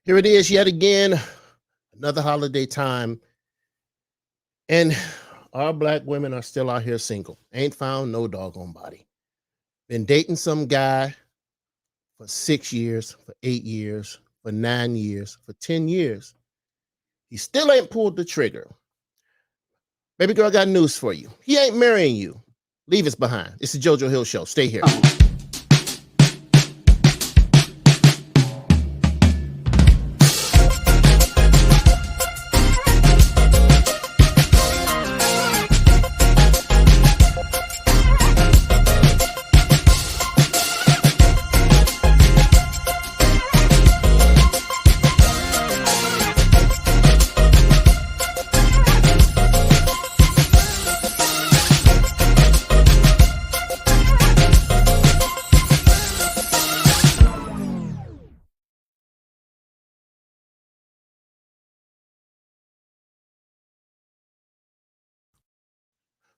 Here it is yet again, another holiday time. And our black women are still out here single. Ain't found no doggone body. Been dating some guy for 6 years, for 8 years, for 9 years, for 10 years. He still ain't pulled the trigger. Baby girl, got news for you. He ain't marrying you. Leave us behind. It's the JoJo Hill Show. Stay here.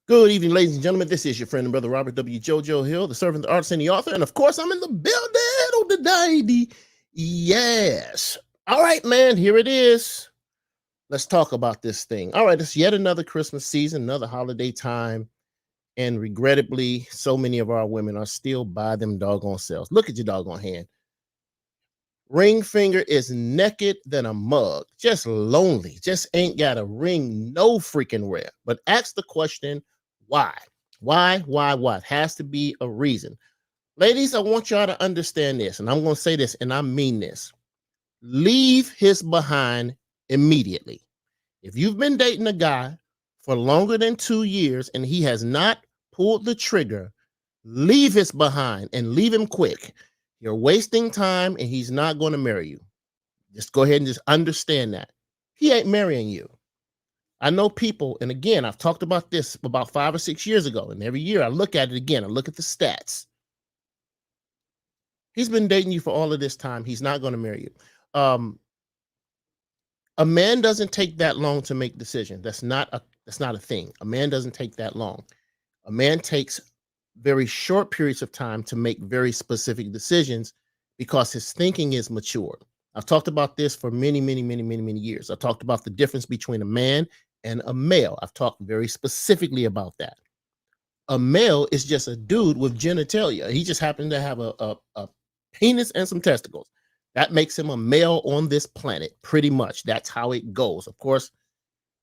Good evening, ladies and gentlemen. This is your friend and brother, Robert W. JoJo Hill, the servant, the artist, and the author. And of course, I'm in the building today. Yes. All right, man, here it is. Let's talk about this thing. All right, it's yet another Christmas season, another holiday time. And regrettably, so many of our women are still by them doggone selves. Look at your doggone hand. Ring finger is naked than a mug. Just lonely. Just ain't got a ring no freaking where. But ask the question, why? Why? It has to be a reason. Ladies, I want y'all to understand this, and I'm going to say this, and I mean this. Leave his behind immediately. If you've been dating a guy for longer than 2 years and he has not pulled the trigger, leave his behind and leave him quick. You're wasting time and he's not going to marry you. Just go ahead and just understand that. He ain't marrying you. I know people, and again, I've talked about this about 5 or 6 years ago, and every year I look at it again. I look at the stats. He's been dating you for all of this time. He's not going to marry you. A man doesn't take that long to make decisions. That's not a thing. A man doesn't take that long. A man takes very short periods of time to make very specific decisions because his thinking is matured. I've talked about this for many years. I talked about the difference between a man and a male. I've talked very specifically about that. A male is just a dude with genitalia. He just happens to have a penis and some testicles. That makes him a male on this planet, pretty much. That's how it goes. Of course,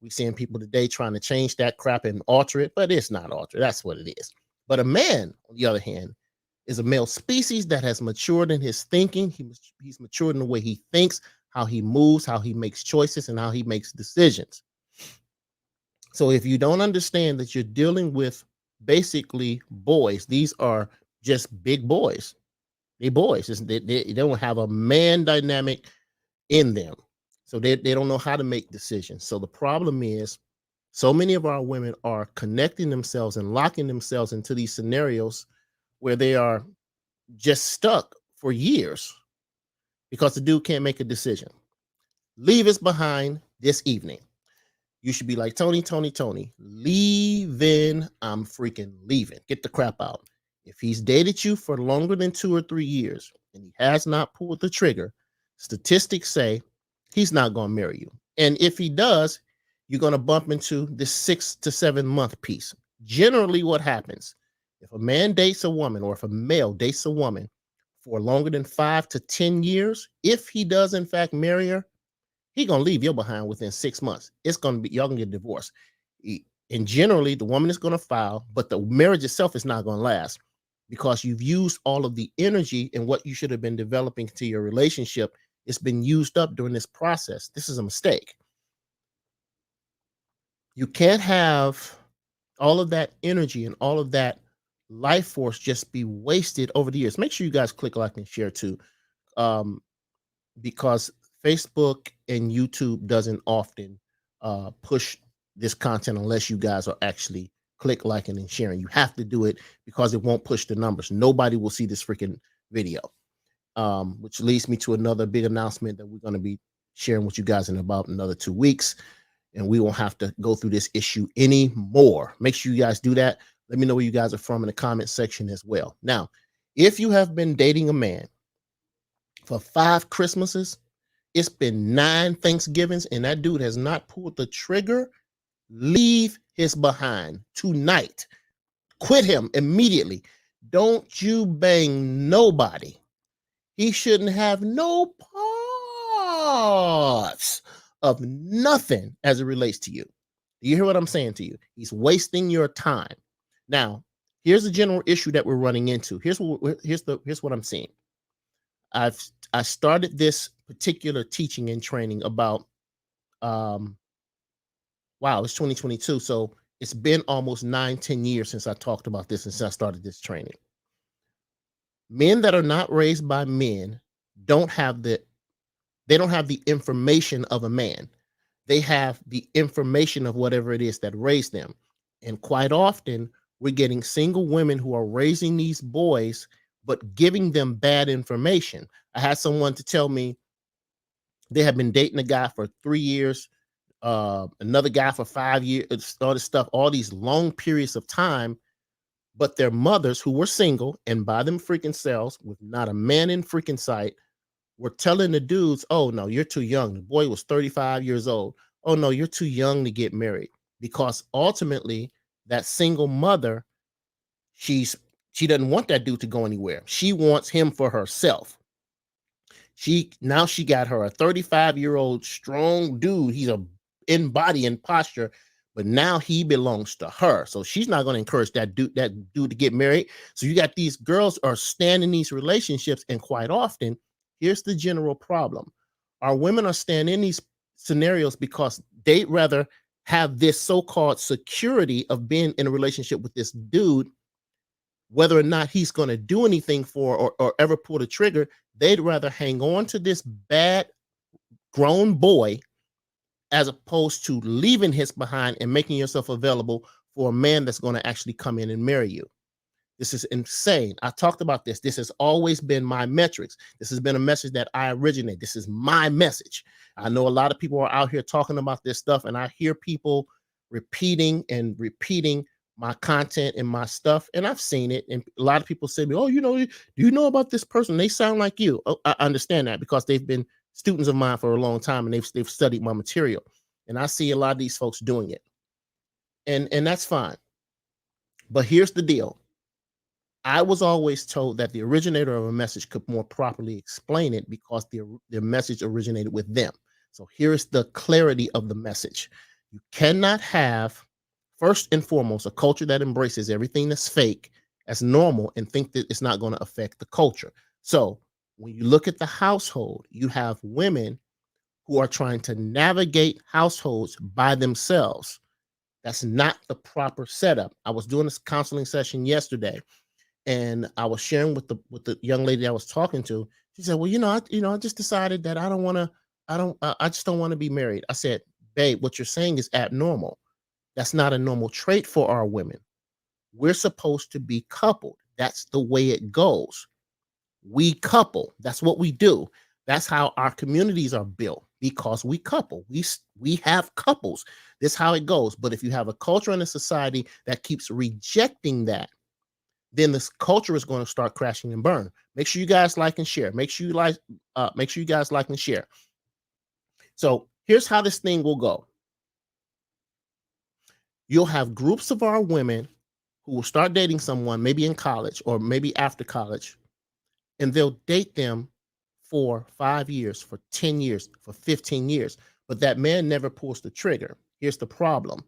we're seeing people today trying to change that crap and alter it, but it's not altered. That's what it is. But a man, on the other hand, is a male species that has matured in his thinking. He's matured in the way he thinks, how he moves, how he makes choices, and how he makes decisions. So if you don't understand that you're dealing with basically boys, these are just big boys. They're boys. They don't have a man dynamic in them. So they don't know how to make decisions. So the problem is, so many of our women are connecting themselves and locking themselves into these scenarios where they are just stuck for years because the dude can't make a decision. Leave us behind this evening. You should be like, Tony, leaving. I'm freaking leaving. Get the crap out. If he's dated you for longer than 2 or 3 years and he has not pulled the trigger, statistics say he's not going to marry you. And if he does, you're going to bump into this 6 to 7 month piece. Generally, what happens if a man dates a woman or if a male dates a woman for longer than 5 to 10 years, if he does in fact marry her, he's going to leave you behind within 6 months. It's going to be, y'all going to get divorced. And generally, the woman is going to file, but the marriage itself is not going to last because you've used all of the energy and what you should have been developing to your relationship. It's been used up during this process. This is a mistake. You can't have all of that energy and all of that life force just be wasted over the years. Make sure you guys click like and share too, because Facebook and YouTube doesn't often push this content unless you guys are actually click liking and sharing. You have to do it because it won't push the numbers. Nobody will see this freaking video, which leads me to another big announcement that we're going to be sharing with you guys in about another 2 weeks. And we won't have to go through this issue anymore. Make sure you guys do that. Let me know where you guys are from in the comment section as well. Now, if you have been dating a man for 5 Christmases, It's been 9 Thanksgivings and that dude has not pulled the trigger. Leave his behind tonight. Quit him immediately. Don't you bang nobody. He shouldn't have no parts of nothing as it relates to you. Do you hear what I'm saying to you? He's wasting your time. Now, here's the general issue that we're running into. Here's what I'm seeing. I started this particular teaching and training about wow, it's 2022. So it's been almost 9-10 years since I talked about this and since I started this training. Men that are not raised by men don't have the information of a man. They have the information of whatever it is that raised them. And quite often, we're getting single women who are raising these boys, but giving them bad information. I had someone to tell me they have been dating a guy for 3 years, another guy for 5 years, all this stuff, all these long periods of time. But their mothers, who were single and by them freaking selves, with not a man in freaking sight, were telling the dudes, oh, no, you're too young. The boy was 35 years old. Oh, no, you're too young to get married. Because ultimately, that single mother, she doesn't want that dude to go anywhere. She wants him for herself. She got her a 35-year-old strong dude. He's in body and posture, but now he belongs to her. So she's not going to encourage that dude to get married. So you got these girls are staying in these relationships, and quite often, here's the general problem. Our women are staying in these scenarios because they'd rather have this so-called security of being in a relationship with this dude, whether or not he's going to do anything for or ever pull the trigger. They'd rather hang on to this bad grown boy as opposed to leaving his behind and making yourself available for a man that's going to actually come in and marry you. This is insane. I talked about this. This has always been my metrics. This has been a message that I originate. This is my message. I know a lot of people are out here talking about this stuff, and I hear people repeating my content and my stuff, and I've seen it. And a lot of people say to me, oh, do you know about this person? They sound like you. Oh, I understand that because they've been students of mine for a long time and they've studied my material. And I see a lot of these folks doing it. And that's fine. But here's the deal. I was always told that the originator of a message could more properly explain it because the message originated with them. So here's the clarity of the message. You cannot have, first and foremost, a culture that embraces everything that's fake as normal and think that it's not going to affect the culture. So when you look at the household, you have women who are trying to navigate households by themselves. That's not the proper setup. I was doing this counseling session yesterday, and I was sharing with the young lady I was talking to. She said, "Well, I just decided that I just don't want to be married." I said, "Babe, what you're saying is abnormal. That's not a normal trait for our women. We're supposed to be coupled. That's the way it goes. We couple. That's what we do. That's how our communities are built because we couple. We have couples. This is how it goes. But if you have a culture and a society that keeps rejecting that, then this culture is going to start crashing and burn. Make sure you guys like and share. Make sure you guys like and share. So here's how this thing will go. You'll have groups of our women who will start dating someone, maybe in college or maybe after college, and they'll date them for 5 years, for 10 years, for 15 years. But that man never pulls the trigger. Here's the problem.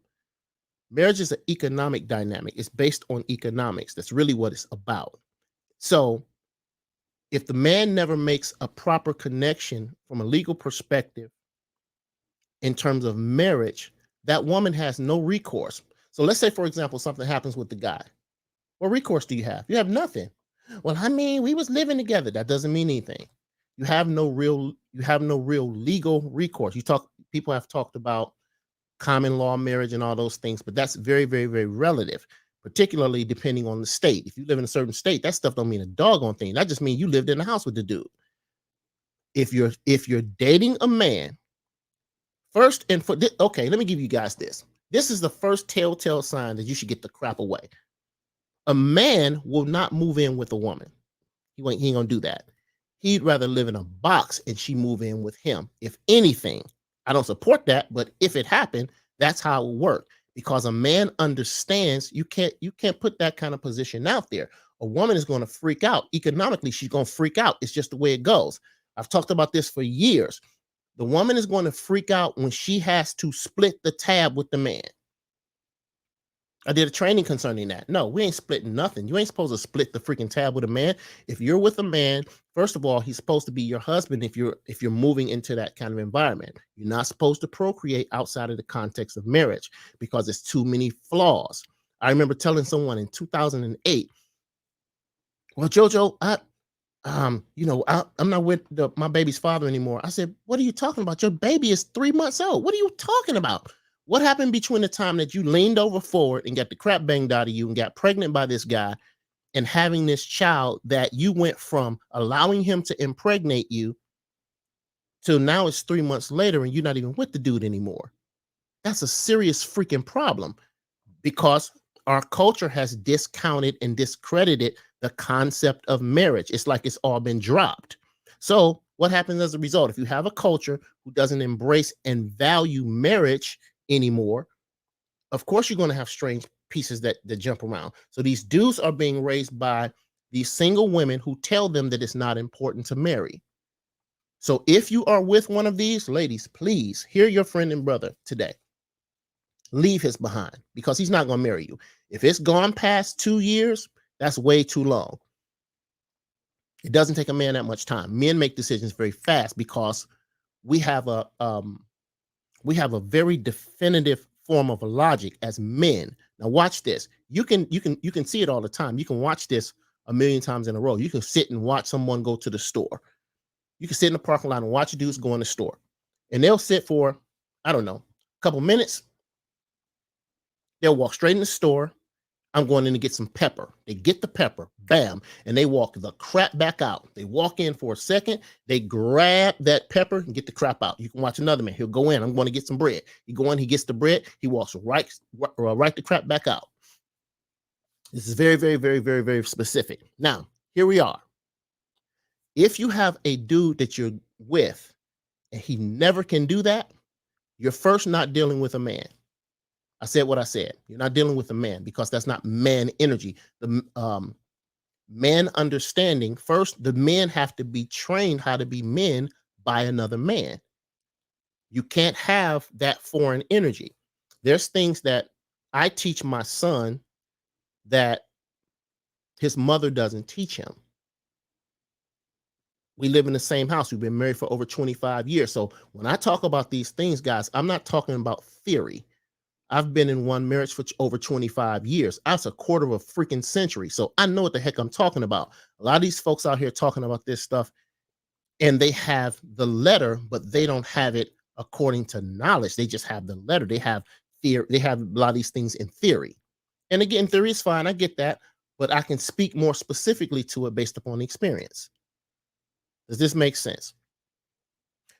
Marriage is an economic dynamic. It's based on economics. That's really what it's about. So if the man never makes a proper connection from a legal perspective in terms of marriage, that woman has no recourse. So let's say, for example, something happens with the guy. What recourse do you have? You have nothing. Well, I mean, we was living together. That doesn't mean anything. You have no real legal recourse. People have talked about common law marriage and all those things, but that's very, very, very relative, particularly depending on the state. If you live in a certain state, that stuff don't mean a doggone thing. That just means you lived in the house with the dude. If you're dating a man, okay, let me give you guys this. This is the first telltale sign that you should get the crap away. A man will not move in with a woman. He ain't gonna do that. He'd rather live in a box and she move in with him. If anything, I don't support that, but if it happened, that's how it would work. Because a man understands you can't put that kind of position out there. A woman is going to freak out. Economically, she's going to freak out. It's just the way it goes. I've talked about this for years. The woman is going to freak out when she has to split the tab with the man. I did a training concerning that. No, we ain't splitting nothing. You ain't supposed to split the freaking tab with a man. If you're with a man, first of all, he's supposed to be your husband if you're moving into that kind of environment. You're not supposed to procreate outside of the context of marriage because it's too many flaws. I remember telling someone in 2008, well, Jojo, I'm not with my baby's father anymore. I said, what are you talking about? Your baby is 3 months old. What are you talking about? What happened between the time that you leaned over forward and got the crap banged out of you and got pregnant by this guy and having this child that you went from allowing him to impregnate you to now it's 3 months later and you're not even with the dude anymore? That's a serious freaking problem because our culture has discounted and discredited the concept of marriage. It's like it's all been dropped. So what happens as a result? If you have a culture who doesn't embrace and value marriage anymore, of course you're going to have strange pieces that jump around. So these dudes are being raised by these single women who tell them that it's not important to marry. So if you are with one of these ladies, please hear your friend and brother today. Leave his behind because he's not going to marry you. If it's gone past 2 years, that's way too long. It doesn't take a man that much time. Men make decisions very fast because we have a very definitive form of logic as men. Now watch this. You can see it all the time. You can watch this a million times in a row. You can sit and watch someone go to the store. You can sit in the parking lot and watch dudes go in the store. And they'll sit for, I don't know, a couple minutes. They'll walk straight in the store. I'm going in to get some pepper. They get the pepper, bam, and they walk the crap back out. They walk in for a second, they grab that pepper and get the crap out. You can watch another man. He'll go in. I'm going to get some bread. He go in, he gets the bread, he walks right the crap back out. This is very, very, very, very, very specific. Now, here we are. If you have a dude that you're with and he never can do that, you're first not dealing with a man. I said what I said. You're not dealing with a man because that's not man energy. The man understanding, first, the men have to be trained how to be men by another man. You can't have that foreign energy. There's things that I teach my son that his mother doesn't teach him. We live in the same house. We've been married for over 25 years. So when I talk about these things, guys, I'm not talking about theory. I've been in one marriage for over 25 years. That's a quarter of a freaking century. So I know what the heck I'm talking about. A lot of these folks out here talking about this stuff and they have the letter, but they don't have it according to knowledge. They just have the letter. They have theory. They have a lot of these things in theory. And again, theory is fine. I get that, but I can speak more specifically to it based upon experience. Does this make sense?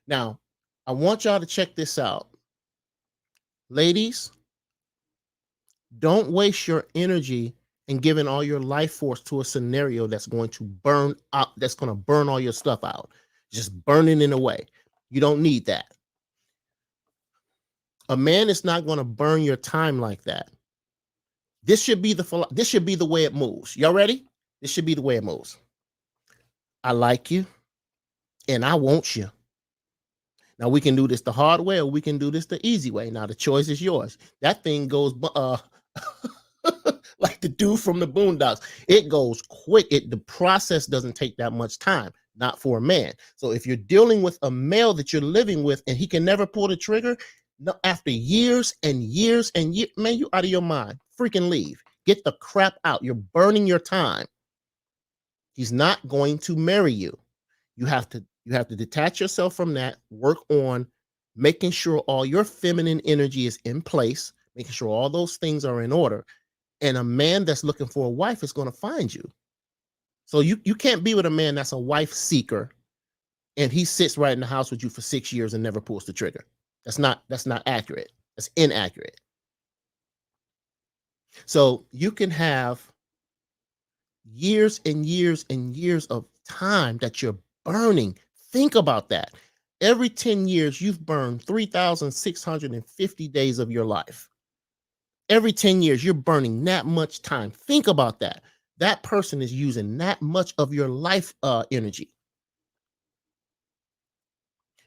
Now, I want y'all to check this out. Ladies, don't waste your energy in giving all your life force to a scenario that's going to burn up, that's going to burn all your stuff out. Just burning it away. You don't need that. A man is not going to burn your time like that. This should be the way it moves. Y'all ready? This should be the way it moves. I like you and I want you. Now we can do this the hard way or we can do this the easy way. Now the choice is yours. That thing goes like the dude from the Boondocks. It goes quick. The process doesn't take that much time, not for a man. So if you're dealing with a male that you're living with and he can never pull the trigger, no, after years and years and years, man, you out of your mind. Freaking leave. Get the crap out. You're burning your time. He's not going to marry you. You have to detach yourself from that, work on making sure all your feminine energy is in place, making sure all those things are in order. And a man that's looking for a wife is going to find you. So you can't be with a man that's a wife seeker and he sits right in the house with you for 6 years and never pulls the trigger. That's not accurate. That's inaccurate. So you can have years and years and years of time that you're burning. Think about that. Every 10 years, you've burned 3,650 days of your life. Every 10 years, you're burning that much time. Think about that. That person is using that much of your life energy.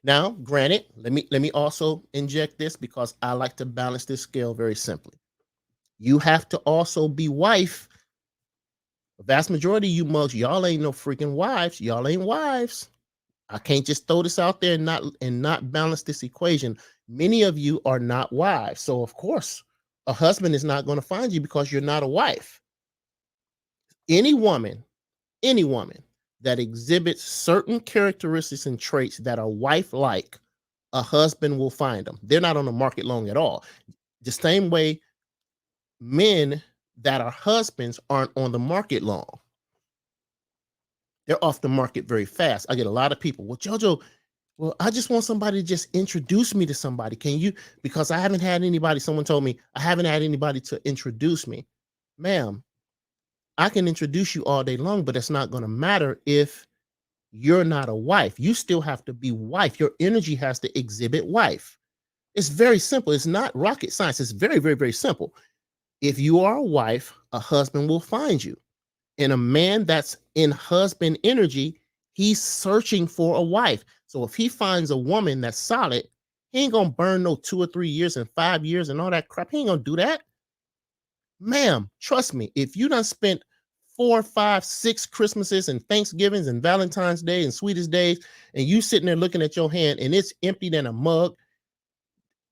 Now, granted, let me also inject this because I like to balance this scale very simply. You have to also be wife. The vast majority of you mugs, y'all ain't no freaking wives. Y'all ain't wives. I can't just throw this out there and not balance this equation. Many of you are not wives. So of course, a husband is not going to find you because you're not a wife. Any woman, any woman that exhibits certain characteristics and traits that are wife-like, a husband will find them. They're not on the market long at all. The same way men that are husbands aren't on the market long. They're off the market very fast. I get a lot of people, well, Jojo, well, I just want somebody to just introduce me to somebody. Can you? Because I haven't had anybody, someone told me, I haven't had anybody to introduce me. Ma'am, I can introduce you all day long, but it's not going to matter if you're not a wife. You still have to be wife. Your energy has to exhibit wife. It's very simple. It's not rocket science. It's very, very, very simple. If you are a wife, a husband will find you. And a man that's in husband energy, he's searching for a wife. So if he finds a woman that's solid, he ain't gonna burn no 2 or 3 years and 5 years and all that crap. He ain't gonna do that. Ma'am, trust me, if you done spent 4, 5, 6 Christmases and Thanksgivings and Valentine's Day and sweetest days, and you sitting there looking at your hand and it's empty than a mug,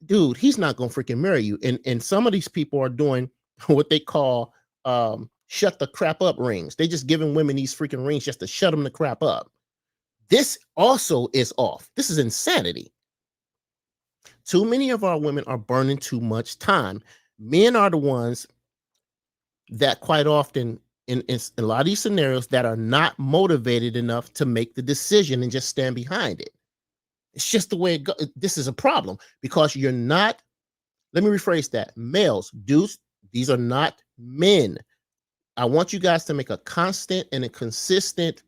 dude, he's not gonna freaking marry you. And some of these people are doing what they call shut the crap up rings. They just giving women these freaking rings just to shut them the crap up. This also is off. This is insanity. Too many of our women are burning too much time. Men are the ones that quite often in a lot of these scenarios that are not motivated enough to make the decision and just stand behind it. It's just the way it goes. This is a problem because you're not, let me rephrase that. Males, dudes, these are not men. I want you guys to make a constant and a consistent,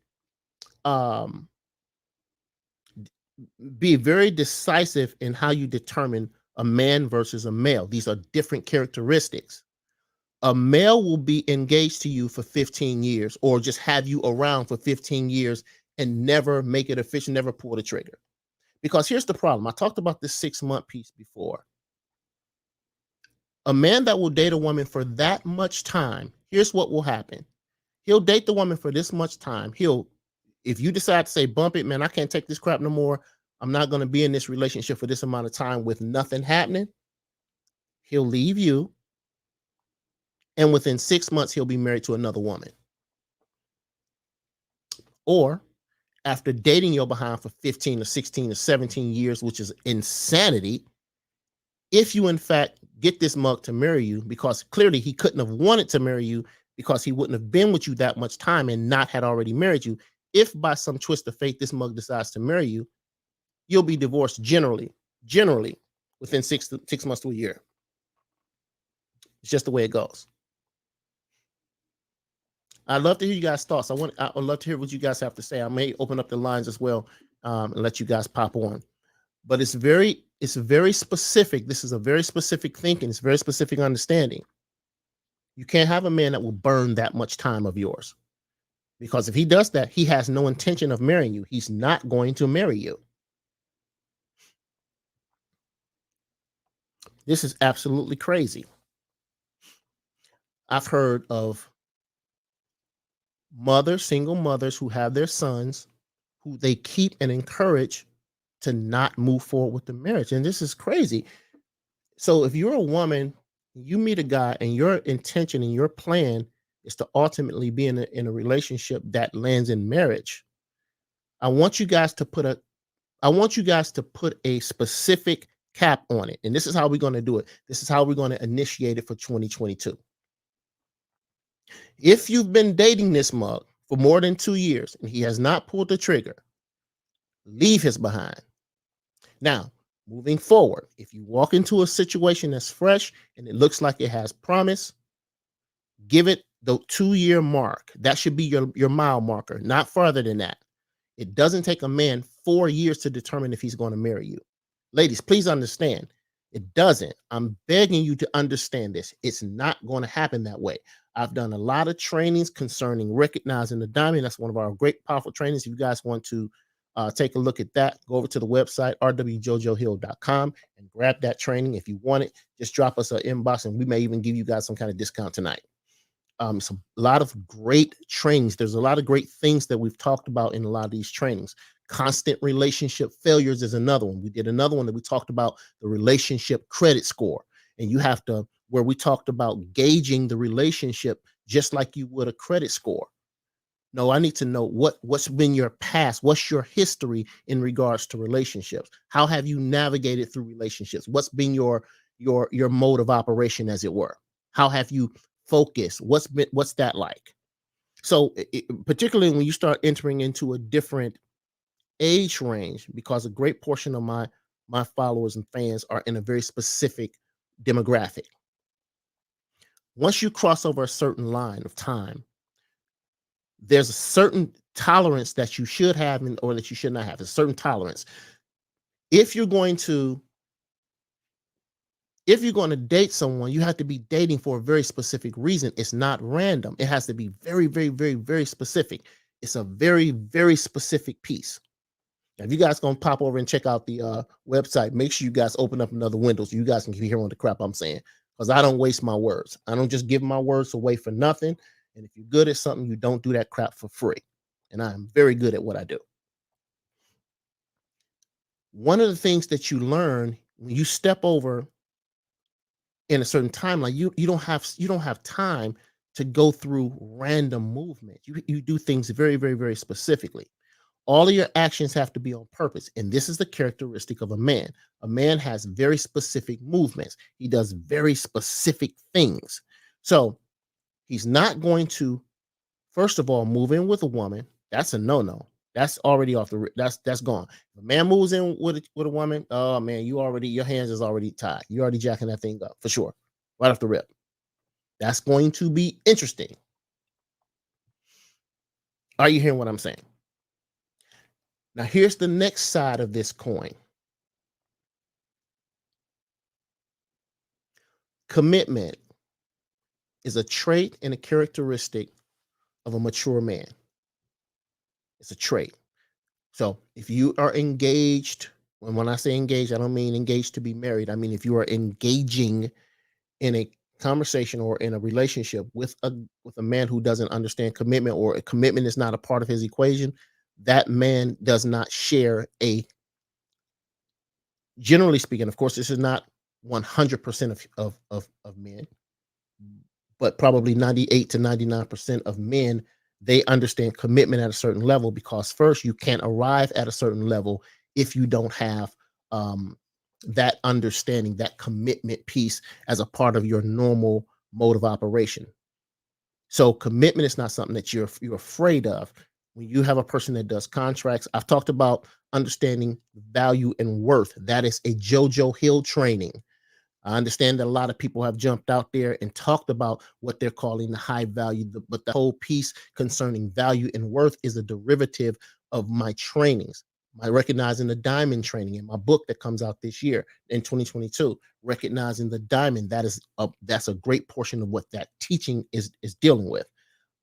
be very decisive in how you determine a man versus a male. These are different characteristics. A male will be engaged to you for 15 years or just have you around for 15 years and never make it official, never pull the trigger. Because here's the problem. I talked about this 6-month piece before. A man that will date a woman for that much time, here's what will happen. He'll date the woman for this much time. If you decide to say, bump it, man, I can't take this crap no more. I'm not going to be in this relationship for this amount of time with nothing happening. He'll leave you. And within 6 months, he'll be married to another woman. Or after dating your behind for 15 or 16 or 17 years, which is insanity, if you in fact get this mug to marry you, because clearly he couldn't have wanted to marry you because he wouldn't have been with you that much time and not had already married you. If by some twist of fate this mug decides to marry you, you'll be divorced generally within 6 months to a year. It's just the way it goes. I'd love to hear you guys' thoughts. I'd love to hear what you guys have to say. I may open up the lines as well and let you guys pop on. But it's very specific. This is a very specific thinking. It's very specific understanding. You can't have a man that will burn that much time of yours. Because if he does that, he has no intention of marrying you. He's not going to marry you. This is absolutely crazy. I've heard of single mothers who have their sons who they keep and encourage to not move forward with the marriage. And this is crazy. So if you're a woman, you meet a guy and your intention and your plan is to ultimately be in a relationship that lands in marriage, I want you guys to put a specific cap on it. And this is how we're going to do it. This is how we're going to initiate it for 2022. If you've been dating this mug for more than 2 years and he has not pulled the trigger, leave his behind. Now, moving forward, if you walk into a situation that's fresh and it looks like it has promise, give it the 2-year mark. That should be your mile marker, not farther than that. It doesn't take a man 4 years to determine if he's going to marry you. Ladies, please understand. It doesn't. I'm begging you to understand this. It's not going to happen that way. I've done a lot of trainings concerning recognizing the diamond. That's one of our great, powerful trainings. If you guys want to take a look at that, go over to the website, rwjojohill.com, and grab that training. If you want it, just drop us an inbox and we may even give you guys some kind of discount tonight. It's a lot of great trainings. There's a lot of great things that we've talked about in a lot of these trainings. Constant relationship failures is another one. We did another one that we talked about the relationship credit score. And you have to, where we talked about gauging the relationship just like you would a credit score. No, I need to know what's been your past, what's your history in regards to relationships. How have you navigated through relationships? What's been your mode of operation, as it were? How have you focused? What's that like? So particularly when you start entering into a different age range, because a great portion of my followers and fans are in a very specific demographic. Once you cross over a certain line of time, there's a certain tolerance that you should have or that you should not have. A certain tolerance. If you're going to date someone, you have to be dating for a very specific reason. It's not random. It has to be very, very, very, very specific. It's a very, very specific piece. Now, if you guys gonna pop over and check out the website, make sure you guys open up another window so you guys can hear on the crap I'm saying. Because I don't waste my words. I don't just give my words away for nothing. And if you're good at something, you don't do that crap for free. And I am very good at what I do. One of the things that you learn when you step over in a certain timeline, you don't have time to go through random movement. You do things very, very, very specifically. All of your actions have to be on purpose. And this is the characteristic of a man. A man has very specific movements. He does very specific things. So he's not going to, first of all, move in with a woman. That's a no-no. That's already off the, that's gone. If a man moves in with a woman, oh man, your hands is already tied. You're already jacking that thing up for sure. Right off the rip. That's going to be interesting. Are you hearing what I'm saying? Now, here's the next side of this coin. Commitment is a trait and a characteristic of a mature man. It's a trait. So if you are engaged, and when I say engaged, I don't mean engaged to be married. I mean, if you are engaging in a conversation or in a relationship with a man who doesn't understand commitment, or a commitment is not a part of his equation, that man does not share a, generally speaking, of course, this is not 100% of men, but probably 98 to 99% of men, they understand commitment at a certain level, because first, you can't arrive at a certain level if you don't have that understanding, that commitment piece as a part of your normal mode of operation. So commitment is not something that you're afraid of. When you have a person that does contracts, I've talked about understanding value and worth. That is a JoJo Hill training. I understand that a lot of people have jumped out there and talked about what they're calling the high value, but the whole piece concerning value and worth is a derivative of my trainings. My recognizing the diamond training in my book that comes out this year in 2022, recognizing the diamond, that's a great portion of what that teaching is dealing with.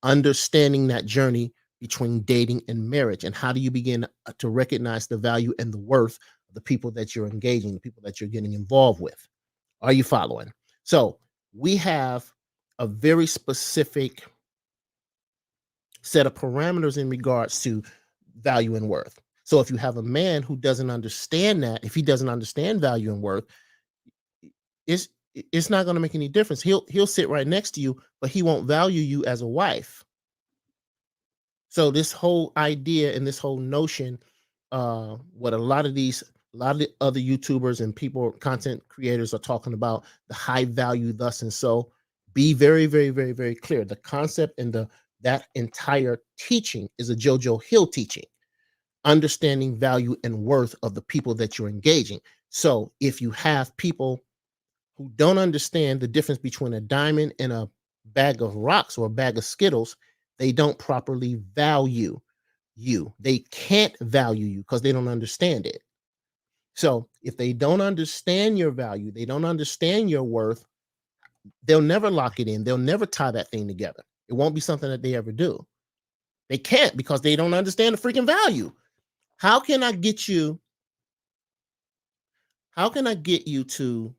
Understanding that journey between dating and marriage, and how do you begin to recognize the value and the worth of the people that you're engaging, the people that you're getting involved with. Are you following? So we have a very specific set of parameters in regards to value and worth. So if you have a man who doesn't understand that, if he doesn't understand value and worth, it's it's not going to make any difference. He'll sit right next to you, but he won't value you as a wife. So this whole idea and this whole notion, what a lot of the other YouTubers and people, content creators, are talking about, the high value, thus and so. Be very, very, very, very clear. The concept and that entire teaching is a JoJo Hill teaching. Understanding value and worth of the people that you're engaging. So if you have people who don't understand the difference between a diamond and a bag of rocks or a bag of Skittles, they don't properly value. you. They can't value you because they don't understand it. So if they don't understand your value, they don't understand your worth, they'll never lock it in. They'll never tie that thing together. It won't be something that they ever do. They can't because they don't understand the freaking value. How can I get you? How can I get you to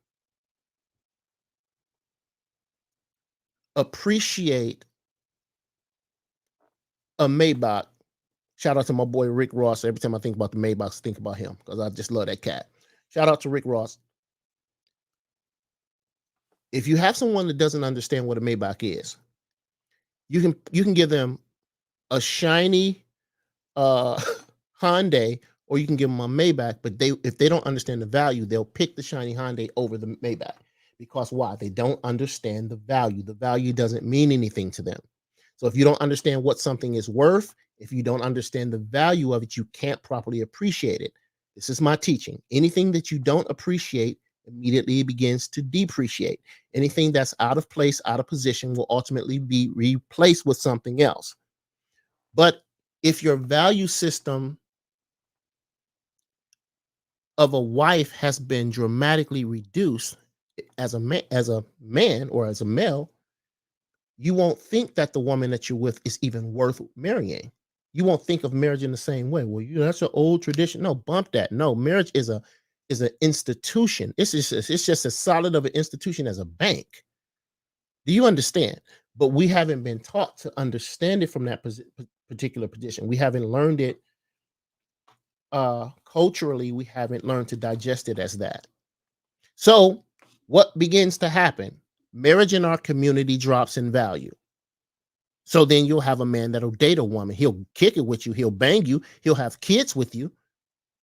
appreciate a Maybach? Shout out to my boy Rick Ross. Every time I think about the Maybachs, think about him because I just love that cat. Shout out to Rick Ross. If you have someone that doesn't understand what a Maybach is, you can give them a shiny uh Hyundai, or you can give them a Maybach, but if they don't understand the value, they'll pick the shiny Hyundai over the Maybach. Because why? They don't understand the value. The value doesn't mean anything to them. So if you don't understand what something is worth, if you don't understand the value of it, you can't properly appreciate it. This is my teaching. Anything that you don't appreciate immediately begins to depreciate. Anything that's out of place, out of position, will ultimately be replaced with something else. But if your value system of a wife has been dramatically reduced as a man or as a male, you won't think that the woman that you're with is even worth marrying. You won't think of marriage in the same way. Well, that's an old tradition. No, bump that. No, marriage is an institution. It's just as solid of an institution as a bank. Do you understand? But we haven't been taught to understand it from that particular position. We haven't learned it culturally. We haven't learned to digest it as that. So what begins to happen? Marriage in our community drops in value. So then you'll have a man that'll date a woman. He'll kick it with you. He'll bang you. He'll have kids with you.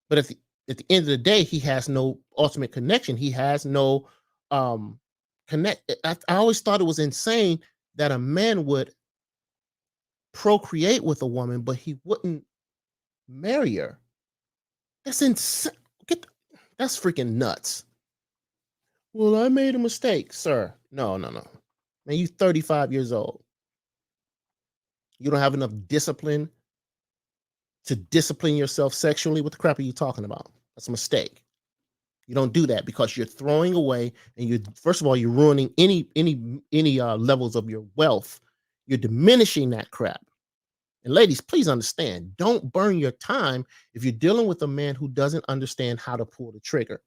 But at the end of the day, he has no ultimate connection. He has no connect. I always thought it was insane that a man would procreate with a woman, but he wouldn't marry her. That's insane. That's freaking nuts. Well, I made a mistake, sir. No, no, no. Man, you 35 years old. You don't have enough discipline to discipline yourself sexually. What the crap are you talking about? That's a mistake. You don't do that because you're throwing away, and you first of all, you're ruining any levels of your wealth. You're diminishing that crap. And ladies, please understand, don't burn your time if you're dealing with a man who doesn't understand how to pull the trigger,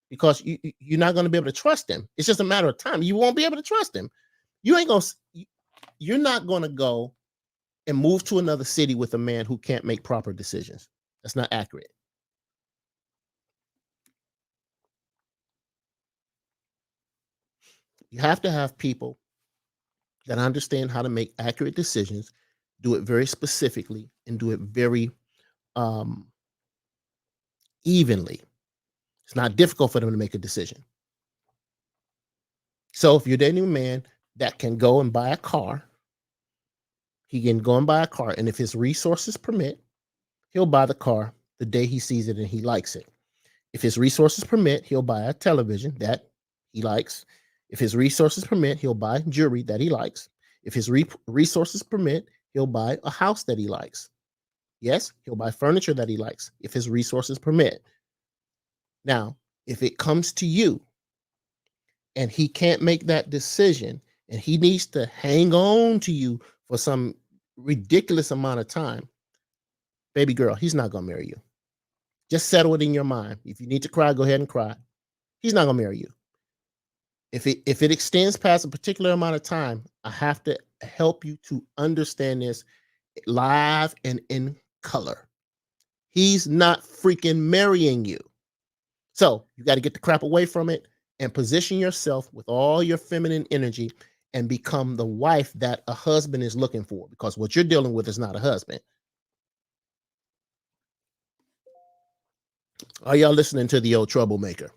because you're not going to be able to trust him. It's just a matter of time. You won't be able to trust him. You're not going to go and move to another city with a man who can't make proper decisions. That's not accurate. You have to have people that understand how to make accurate decisions, do it very specifically, and do it very um, evenly. It's not difficult for them to make a decision. So if you're dating a man that can go and buy a car, he can go and buy a car, and if his resources permit, he'll buy the car the day he sees it and he likes it. If his resources permit, he'll buy a television that he likes. If his resources permit, he'll buy jewelry that he likes. If his resources permit, he'll buy a house that he likes. Yes, he'll buy furniture that he likes if his resources permit. Now, if it comes to you and he can't make that decision and he needs to hang on to you for some ridiculous amount of time, baby girl, he's not going to marry you. Just settle it in your mind. If you need to cry, go ahead and cry. He's not going to marry you. If it extends past a particular amount of time, I have to help you to understand this live and in color. He's not freaking marrying you. So you got to get the crap away from it and position yourself with all your feminine energy and become the wife that a husband is looking for, because what you're dealing with is not a husband. Are y'all listening to the old troublemaker?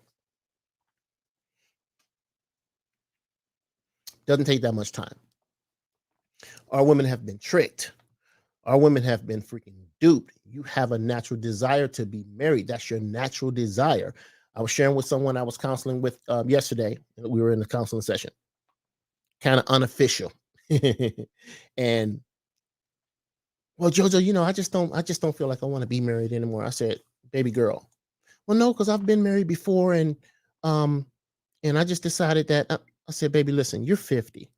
Doesn't take that much time. Our women have been tricked. Our women have been freaking duped. You have a natural desire to be married. That's your natural desire. I was sharing with someone I was counseling with yesterday. We were in the counseling session, kind of unofficial. And Well, Jojo, I just don't feel like I want to be married anymore. I said, baby girl. Well, no, because I've been married before, um and I just decided that I said, baby, listen, you're 50.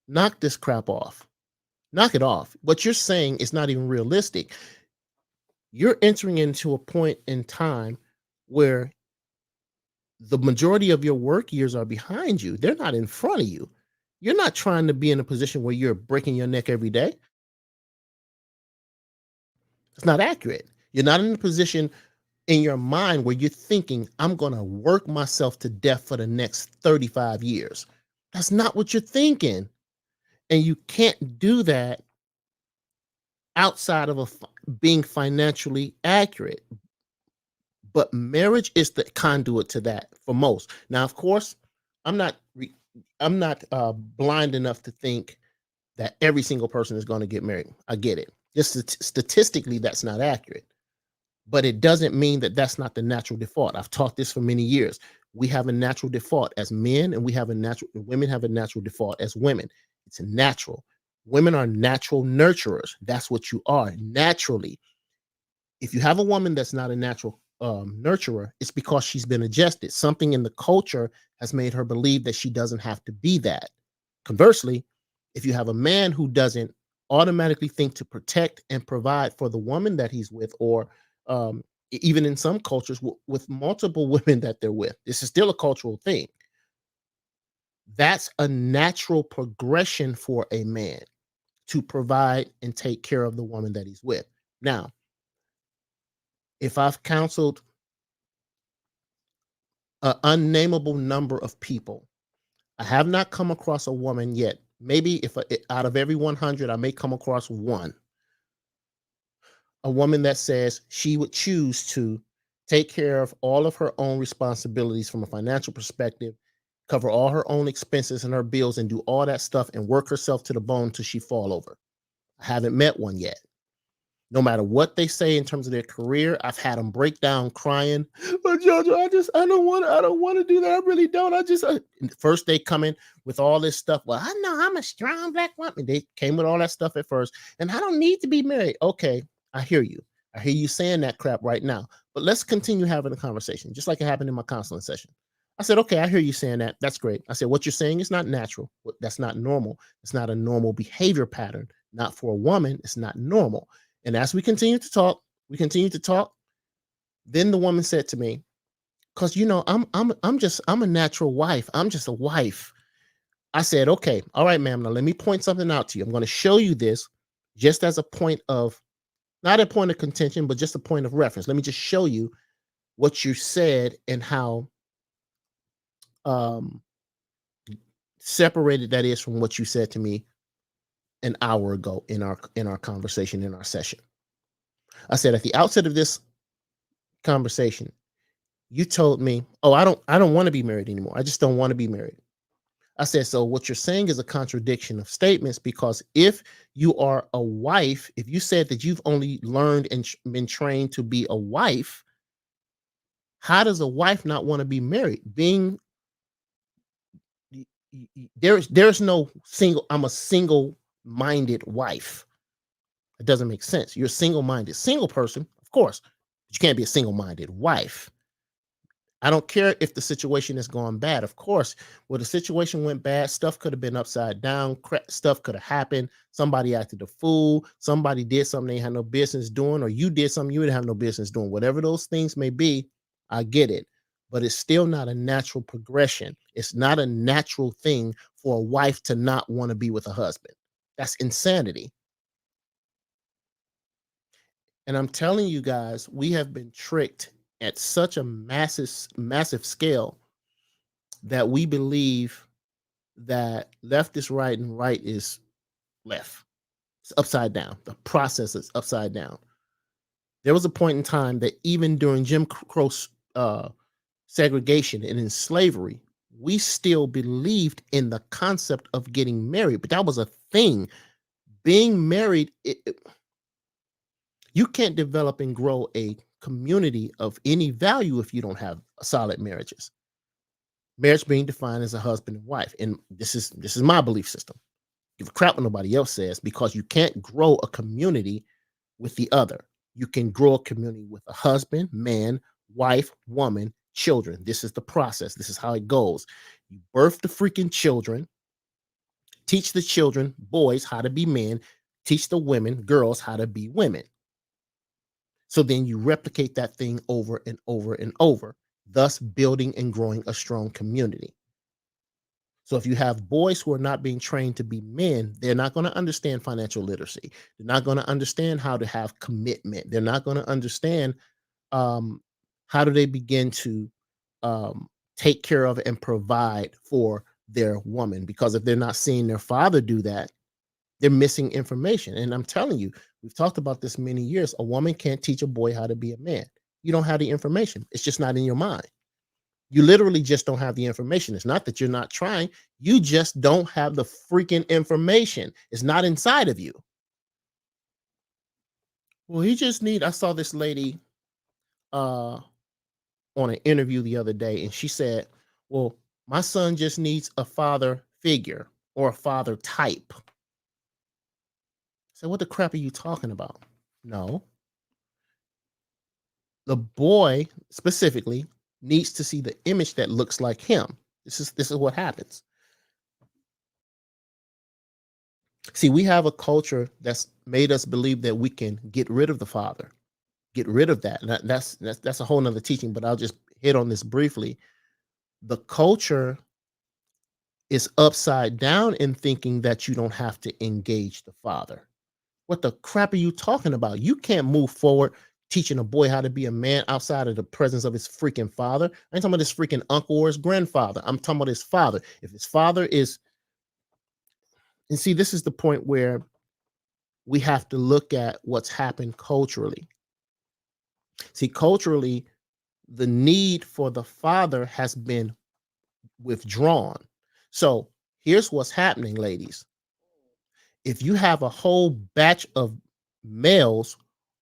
Knock this crap off. Knock it off. What you're saying is not even realistic. You're entering into a point in time where the majority of your work years are behind you. They're not in front of you. You're not trying to be in a position where you're breaking your neck every day. It's not accurate. You're not in a position in your mind where you're thinking, I'm going to work myself to death for the next 35 years. That's not what you're thinking. And you can't do that outside of being financially accurate. But marriage is the conduit to that for most. Now, of course, I'm not I'm not blind enough to think that every single person is going to get married. I get it. Just statistically, that's not accurate. But it doesn't mean that that's not the natural default. I've taught this for many years. We have a natural default as men, and women have a natural default as women. It's natural. Women are natural nurturers. That's what you are naturally. If you have a woman that's not a natural nurturer, it's because she's been adjusted. Something in the culture has made her believe that she doesn't have to be that. Conversely, if you have a man who doesn't automatically think to protect and provide for the woman that he's with, or even in some cultures with multiple women that they're with, this is still a cultural thing. That's a natural progression for a man to provide and take care of the woman that he's with. Now, if I've counseled an unnameable number of people, I have not come across a woman yet. Maybe if out of every 100, I may come across one, a woman that says she would choose to take care of all of her own responsibilities from a financial perspective, cover all her own expenses and her bills, and do all that stuff and work herself to the bone till she fall over. I haven't met one yet. No matter what they say in terms of their career, I've had them break down crying. But Jojo, I don't want to do that. I really don't. First they come in with all this stuff. Well, I know I'm a strong black woman. They came with all that stuff at first, and I don't need to be married. Okay, I hear you. I hear you saying that crap right now. But let's continue having a conversation, just like it happened in my counseling session. I said, okay, I hear you saying that. That's great. I said, what you're saying is not natural. That's not normal. It's not a normal behavior pattern. Not for a woman. It's not normal. And as we continue to talk. Then the woman said to me, "Cause I'm a natural wife. I'm just a wife." I said, "Okay, all right, ma'am. Now let me point something out to you. I'm going to show you this just as a point of not a point of contention, but just a point of reference. Let me just show you what you said and how um, separated that is from what you said to me an hour ago in our conversation in our session." I said at the outset of this conversation, you told me, "Oh, I don't want to be married anymore. I just don't want to be married." I said, "So what you're saying is a contradiction of statements, because if you are a wife, if you said that you've only learned and been trained to be a wife, how does a wife not want to be married? Being there's no single I'm a single-minded wife. It doesn't make sense. You're a single-minded single person, of course, but you can't be a single-minded wife. I don't care if the situation has gone bad. Of course, well, the situation went bad. Stuff could have been upside down. Stuff could have happened. Somebody acted a fool. Somebody did something they had no business doing, or you did something you didn't have no business doing. Whatever those things may be, I get it. But it's still not a natural progression. It's not a natural thing for a wife to not want to be with a husband. That's insanity. And I'm telling you guys, we have been tricked at such a massive scale that we believe that left is right and right is left. It's upside down. The process is upside down. There was a point in time that even during Jim Crow segregation and in slavery, we still believed in the concept of getting married, but that was a thing. Being married, you can't develop and grow a community of any value if you don't have solid marriages. Marriage being defined as a husband and wife, and this is my belief system. Give a crap what nobody else says, because you can't grow a community with the other. You can grow a community with a husband, man, wife, woman, children. This is the process. This is how it goes. You birth the freaking children, teach the children, boys, how to be men, teach the women, girls, how to be women. So then you replicate that thing over and over and over, thus building and growing a strong community. So if you have boys who are not being trained to be men, they're not going to understand financial literacy. They're not going to understand how to have commitment. They're not going to understand um, how do they begin to take care of and provide for their woman. Because if they're not seeing their father do that, they're missing information. And I'm telling you, we've talked about this many years. A woman can't teach a boy how to be a man. You don't have the information. It's just not in your mind. You literally just don't have the information. It's not that you're not trying. You just don't have the freaking information. It's not inside of you. Well, I saw this lady uh on an interview the other day, and she said, well, my son just needs a father figure or a father type. So what the crap are you talking about? No, the boy specifically needs to see the image that looks like him. This is what happens. See, we have a culture that's made us believe that we can get rid of the father, get rid of that. That's a whole nother teaching, but I'll just hit on this briefly. The culture is upside down in thinking that you don't have to engage the father. What the crap are you talking about? You can't move forward teaching a boy how to be a man outside of the presence of his freaking father. I ain't talking about his freaking uncle or his grandfather. I'm talking about his father. If his father is, and see, this is the point where we have to look at what's happened culturally. See, culturally, the need for the father has been withdrawn. So here's what's happening, ladies. If you have a whole batch of males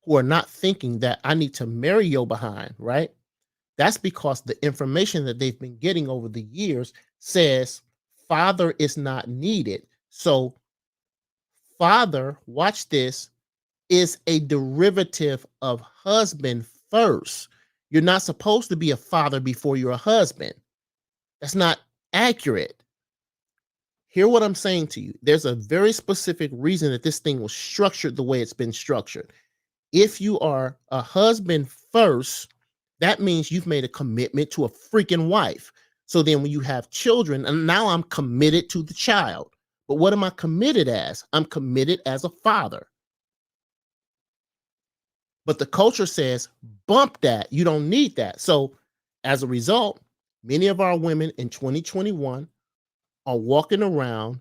who are not thinking that I need to marry your behind, right? That's because the information that they've been getting over the years says father is not needed. So, father, watch this, is a derivative of husband first. You're not supposed to be a father before you're a husband. That's not accurate. Hear what I'm saying to you. There's a very specific reason that this thing was structured the way it's been structured. If you are a husband first, that means you've made a commitment to a freaking wife. So then when you have children, and now I'm committed to the child. But what am I committed as? I'm committed as a father. But the culture says, bump that. You don't need that. So as a result, many of our women in 2021 are walking around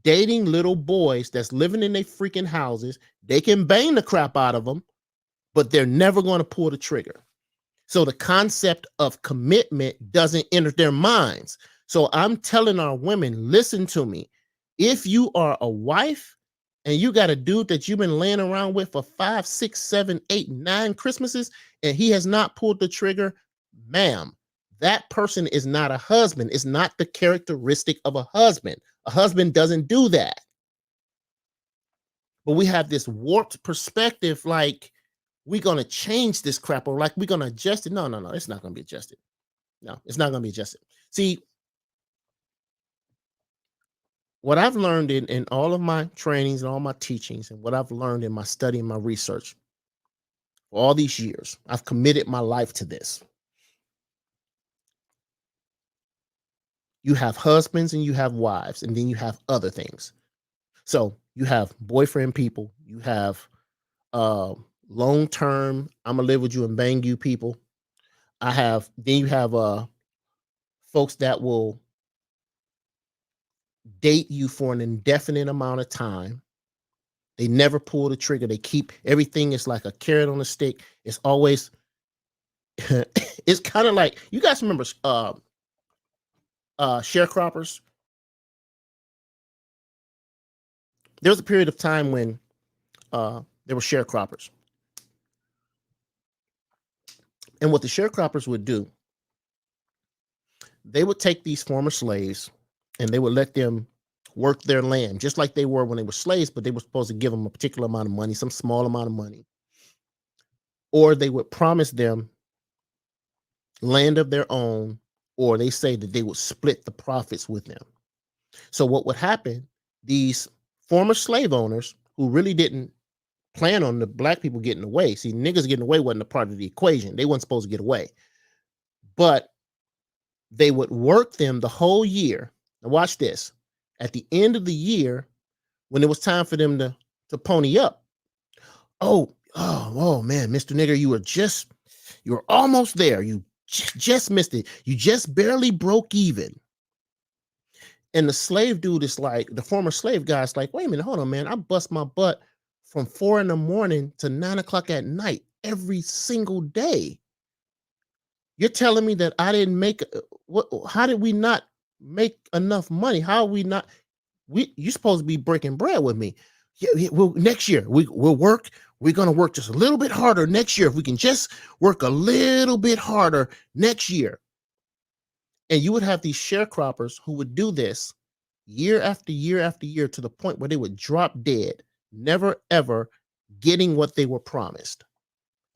dating little boys that's living in their freaking houses. They can bang the crap out of them, but they're never going to pull the trigger. So the concept of commitment doesn't enter their minds. So I'm telling our women, listen to me. If you are a wife and you got a dude that you've been laying around with for 5, 6, 7, 8, 9 Christmases, and he has not pulled the trigger, ma'am, that person is not a husband. It's not the characteristic of a husband. A husband doesn't do that. But we have this warped perspective like we're going to change this crap or like we're going to adjust it. No, no, no. It's not going to be adjusted. No, it's not going to be adjusted. See, what I've learned in all of my trainings and all my teachings and what I've learned in my study and my research for all these years, I've committed my life to this. You have husbands and you have wives, and then you have other things. So you have boyfriend people, you have uh long term, I'm gonna live with you and bang you people. Then you have folks that will date you for an indefinite amount of time. They never pull the trigger. They keep everything is like a carrot on a stick. It's always it's kind of like you guys remember sharecroppers. There was a period of time when there were sharecroppers. And what the sharecroppers would do, they would take these former slaves and they would let them work their land, just like they were when they were slaves, but they were supposed to give them a particular amount of money, some small amount of money, or they would promise them land of their own, or they say that they would split the profits with them. So what would happen, these former slave owners who really didn't plan on the black people getting away. See, niggas getting away wasn't a part of the equation. They weren't supposed to get away. But they would work them the whole year. Now watch this. At the end of the year, when it was time for them to pony up, oh man, Mr. Nigger, you were almost there. You just missed it. You just barely broke even. And the slave dude is like, the former slave guy is like, wait a minute, hold on, man. I bust my butt from 4 a.m. to 9 o'clock at night every single day. You're telling me that I didn't make how did we not make enough money? How are we not? You're supposed to be breaking bread with me. Yeah, well, next year we'll work. We're gonna work just a little bit harder next year. If we can just work a little bit harder next year. And you would have these sharecroppers who would do this year after year after year to the point where they would drop dead, never ever getting what they were promised.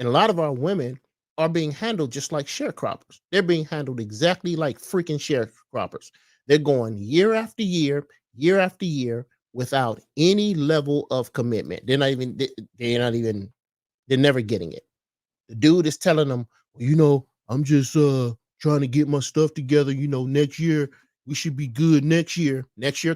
And a lot of our women are being handled just like sharecroppers. They're being handled exactly like freaking sharecroppers. They're going year after year after year without any level of commitment. They're never getting it. The dude is telling them, well, I'm just trying to get my stuff together. Next year we should be good. Next year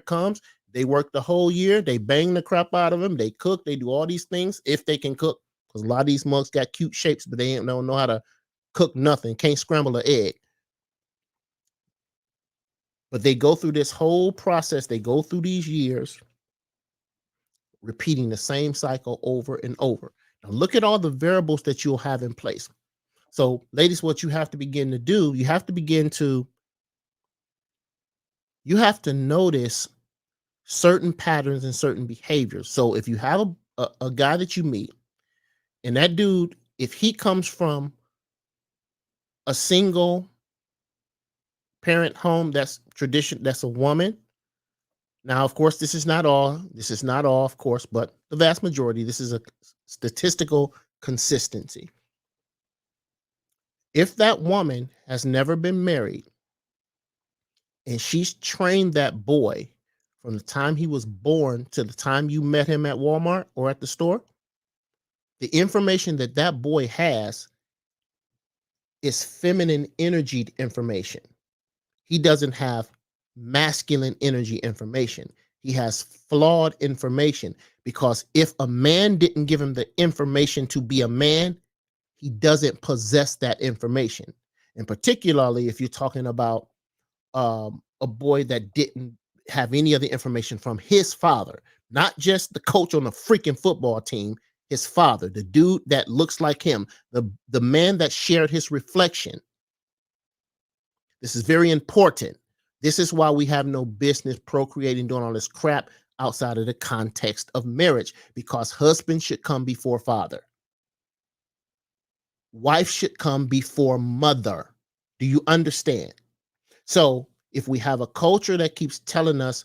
comes, they work the whole year, they bang the crap out of them, they cook, they do all these things if they can cook, because a lot of these mugs got cute shapes, but they don't know how to cook nothing, can't scramble an egg. But they go through this whole process, they go through these years repeating the same cycle over and over. Now look at all the variables that you'll have in place. So ladies, what you have to begin to do, you have to notice certain patterns and certain behaviors. So if you have a guy that you meet, and that dude, if he comes from a single parent home, that's tradition, that's a woman. Now, of course, this is not all, of course, but the vast majority, this is a statistical consistency. If that woman has never been married and she's trained that boy from the time he was born to the time you met him at Walmart or at the store, the information that that boy has is feminine energy information. He doesn't have masculine energy information. He has flawed information, because if a man didn't give him the information to be a man, he doesn't possess that information. And particularly if you're talking about a boy that didn't have any of the information from his father, not just the coach on the freaking football team, his father, the dude that looks like him, the man that shared his reflection. This is very important. This is why we have no business procreating, doing all this crap outside of the context of marriage, because husband should come before father. Wife should come before mother. Do you understand? So if we have a culture that keeps telling us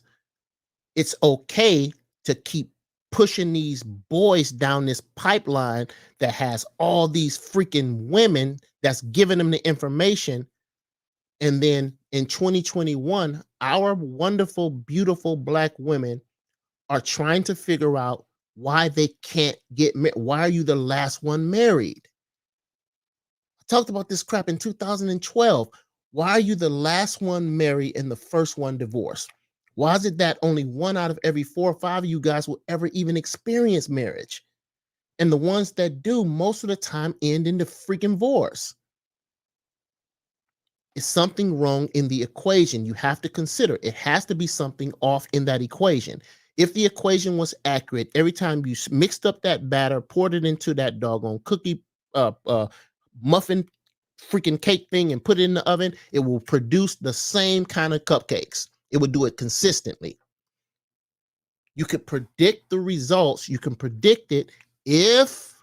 it's okay to keep pushing these boys down this pipeline that has all these freaking women that's giving them the information, and then in 2021, our wonderful, beautiful Black women are trying to figure out why they can't get married. Why are you the last one married? I talked about this crap in 2012. Why are you the last one married and the first one divorced? Why is it that only 1 out of every 4 or 5 of you guys will ever even experience marriage? And the ones that do, most of the time, end in the freaking divorce. Is something wrong in the equation? You have to consider it has to be something off in that equation. If the equation was accurate, every time you mixed up that batter, poured it into that doggone cookie, muffin, freaking cake thing, and put it in the oven, it will produce the same kind of cupcakes. It would do it consistently. You could predict the results. You can predict it if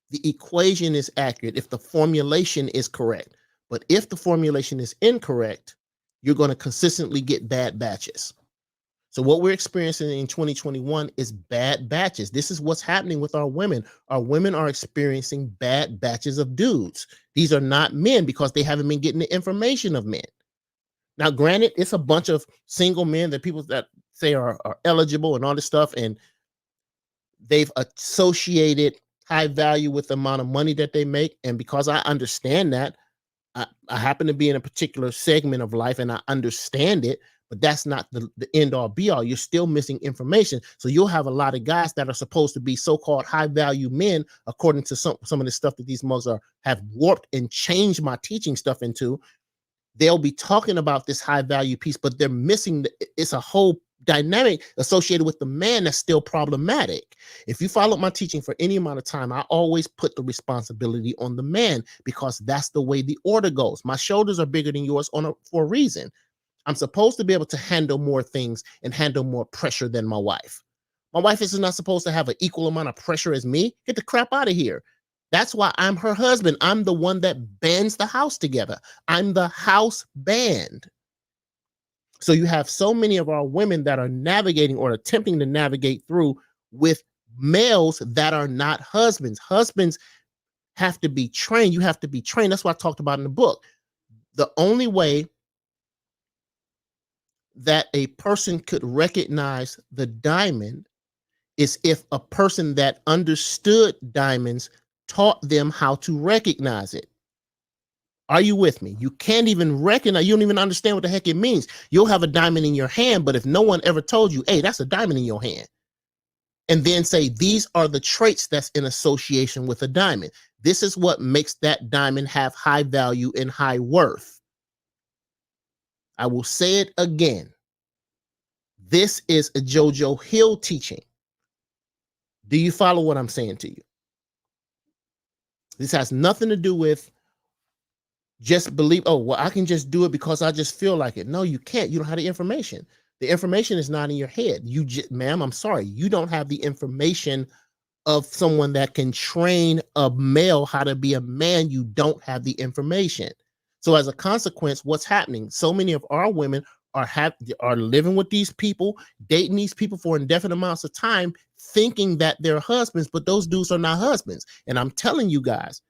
the equation is accurate, if the formulation is correct. But if the formulation is incorrect, you're going to consistently get bad batches. So what we're experiencing in 2021 is bad batches. This is what's happening with our women. Our women are experiencing bad batches of dudes. These are not men because they haven't been getting the information of men. Now, granted, it's a bunch of single men that people that say are eligible and all this stuff, and they've associated high value with the amount of money that they make. And because I understand that, I happen to be in a particular segment of life and I understand it, but that's not the end all be all. You're still missing information. So you'll have a lot of guys that are supposed to be so-called high value men, according to some of the stuff that these mugs have warped and changed my teaching stuff into. They'll be talking about this high value piece, but they're missing it's a whole dynamic associated with the man that's still problematic. If you followed my teaching for any amount of time, I always put the responsibility on the man because that's the way the order goes. My shoulders are bigger than yours for a reason. I'm supposed to be able to handle more things and handle more pressure than my wife. My wife is not supposed to have an equal amount of pressure as me. Get the crap out of here. That's why I'm her husband. I'm the one that bands the house together. I'm the house band. So you have so many of our women that are navigating or attempting to navigate through with males that are not husbands. Husbands have to be trained. You have to be trained. That's what I talked about in the book. The only way that a person could recognize the diamond is if a person that understood diamonds taught them how to recognize it. Are you with me? You can't even recognize, you don't even understand what the heck it means. You'll have a diamond in your hand, but if no one ever told you, hey, that's a diamond in your hand, and then say, these are the traits that's in association with a diamond. This is what makes that diamond have high value and high worth. I will say it again. This is a JoJo Hill teaching. Do you follow what I'm saying to you? This has nothing to do with just believe, oh, well, I can just do it because I just feel like it. No, you can't. You don't have the information. The information is not in your head. You just, ma'am, I'm sorry. You don't have the information of someone that can train a male how to be a man. You don't have the information. So as a consequence, what's happening? So many of our women are living with these people, dating these people for indefinite amounts of time, thinking that they're husbands, but those dudes are not husbands. And I'm telling you guys,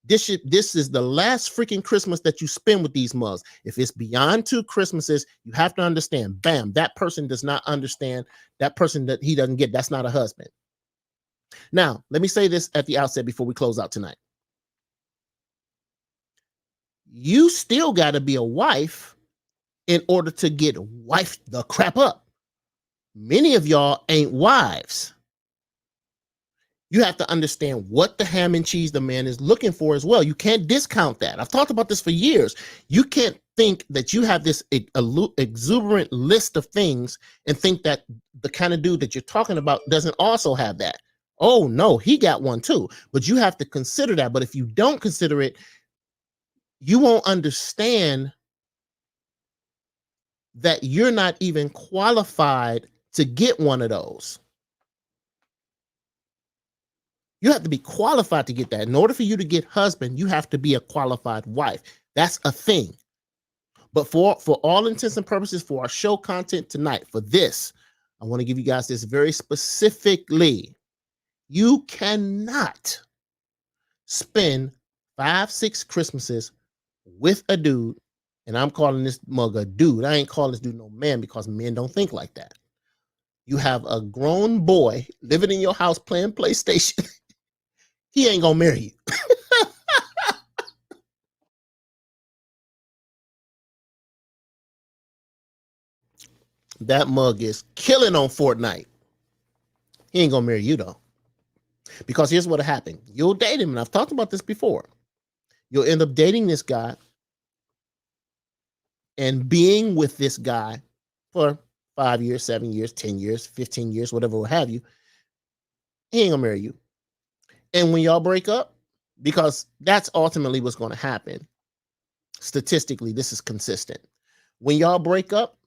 this is the last freaking Christmas that you spend with these mugs. If it's beyond 2 Christmases, you have to understand, bam, that person does not understand. That person that he doesn't get, that's not a husband. Now, let me say this at the outset before we close out tonight. You still got to be a wife in order to get wife the crap up. Many of y'all ain't wives. You have to understand what the ham and cheese the man is looking for as well. You can't discount that. I've talked about this for years. You can't think that you have this exuberant list of things and think that the kind of dude that you're talking about doesn't also have that. Oh, no, he got one too. But you have to consider that. But if you don't consider it, you won't understand that you're not even qualified to get one of those. You have to be qualified to get that. In order for you to get husband, you have to be a qualified wife. That's a thing. But for all intents and purposes, for our show content tonight, for this, I want to give you guys this very specifically. You cannot spend 5-6 Christmases with a dude, and I'm calling this mug a dude. I ain't calling this dude no man because men don't think like that. You have a grown boy living in your house playing PlayStation. He ain't gonna marry you. That mug is killing on Fortnite. He ain't gonna marry you though. Because here's what'll happen. You'll date him, and I've talked about this before. You'll end up dating this guy and being with this guy for 5 years, 7 years, 10 years, 15 years, whatever will have you. He ain't gonna marry you. And when y'all break up, because that's ultimately what's going to happen. Statistically, this is consistent. When y'all break up,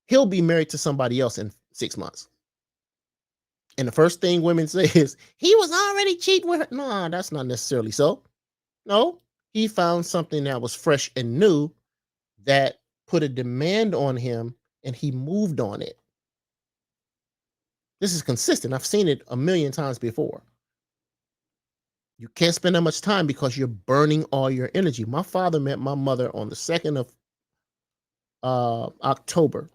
he'll be married to somebody else in 6 months. And the first thing women say is, he was already cheating with her. No, that's not necessarily so. No, he found something that was fresh and new that put a demand on him and he moved on it. This is consistent. I've seen it a million times before. You can't spend that much time because you're burning all your energy. My father met my mother on the 2nd of October,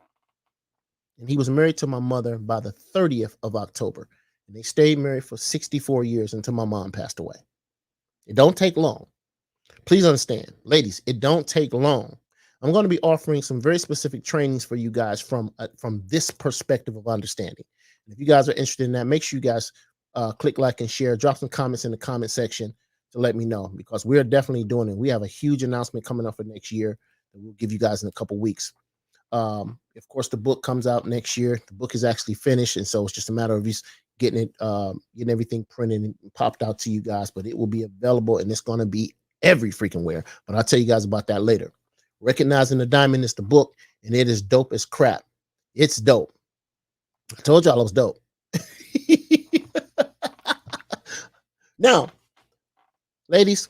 and he was married to my mother by the 30th of October. And they stayed married for 64 years until my mom passed away. It don't take long. Please understand, ladies, it don't take long. I'm going to be offering some very specific trainings for you guys from this perspective of understanding. And if you guys are interested in that, make sure you guys click like and share. Drop some comments in the comment section to let me know, because we're definitely doing it. We have a huge announcement coming up for next year that we'll give you guys in a couple weeks. Of course, the book comes out next year. The book is actually finished, and so it's just a matter of getting it, getting everything printed and popped out to you guys. But it will be available, and it's going to be every freaking where. But I'll tell you guys about that later. Recognizing the Diamond is the book, and it is dope as crap. It's dope. I told y'all it was dope. Now, ladies,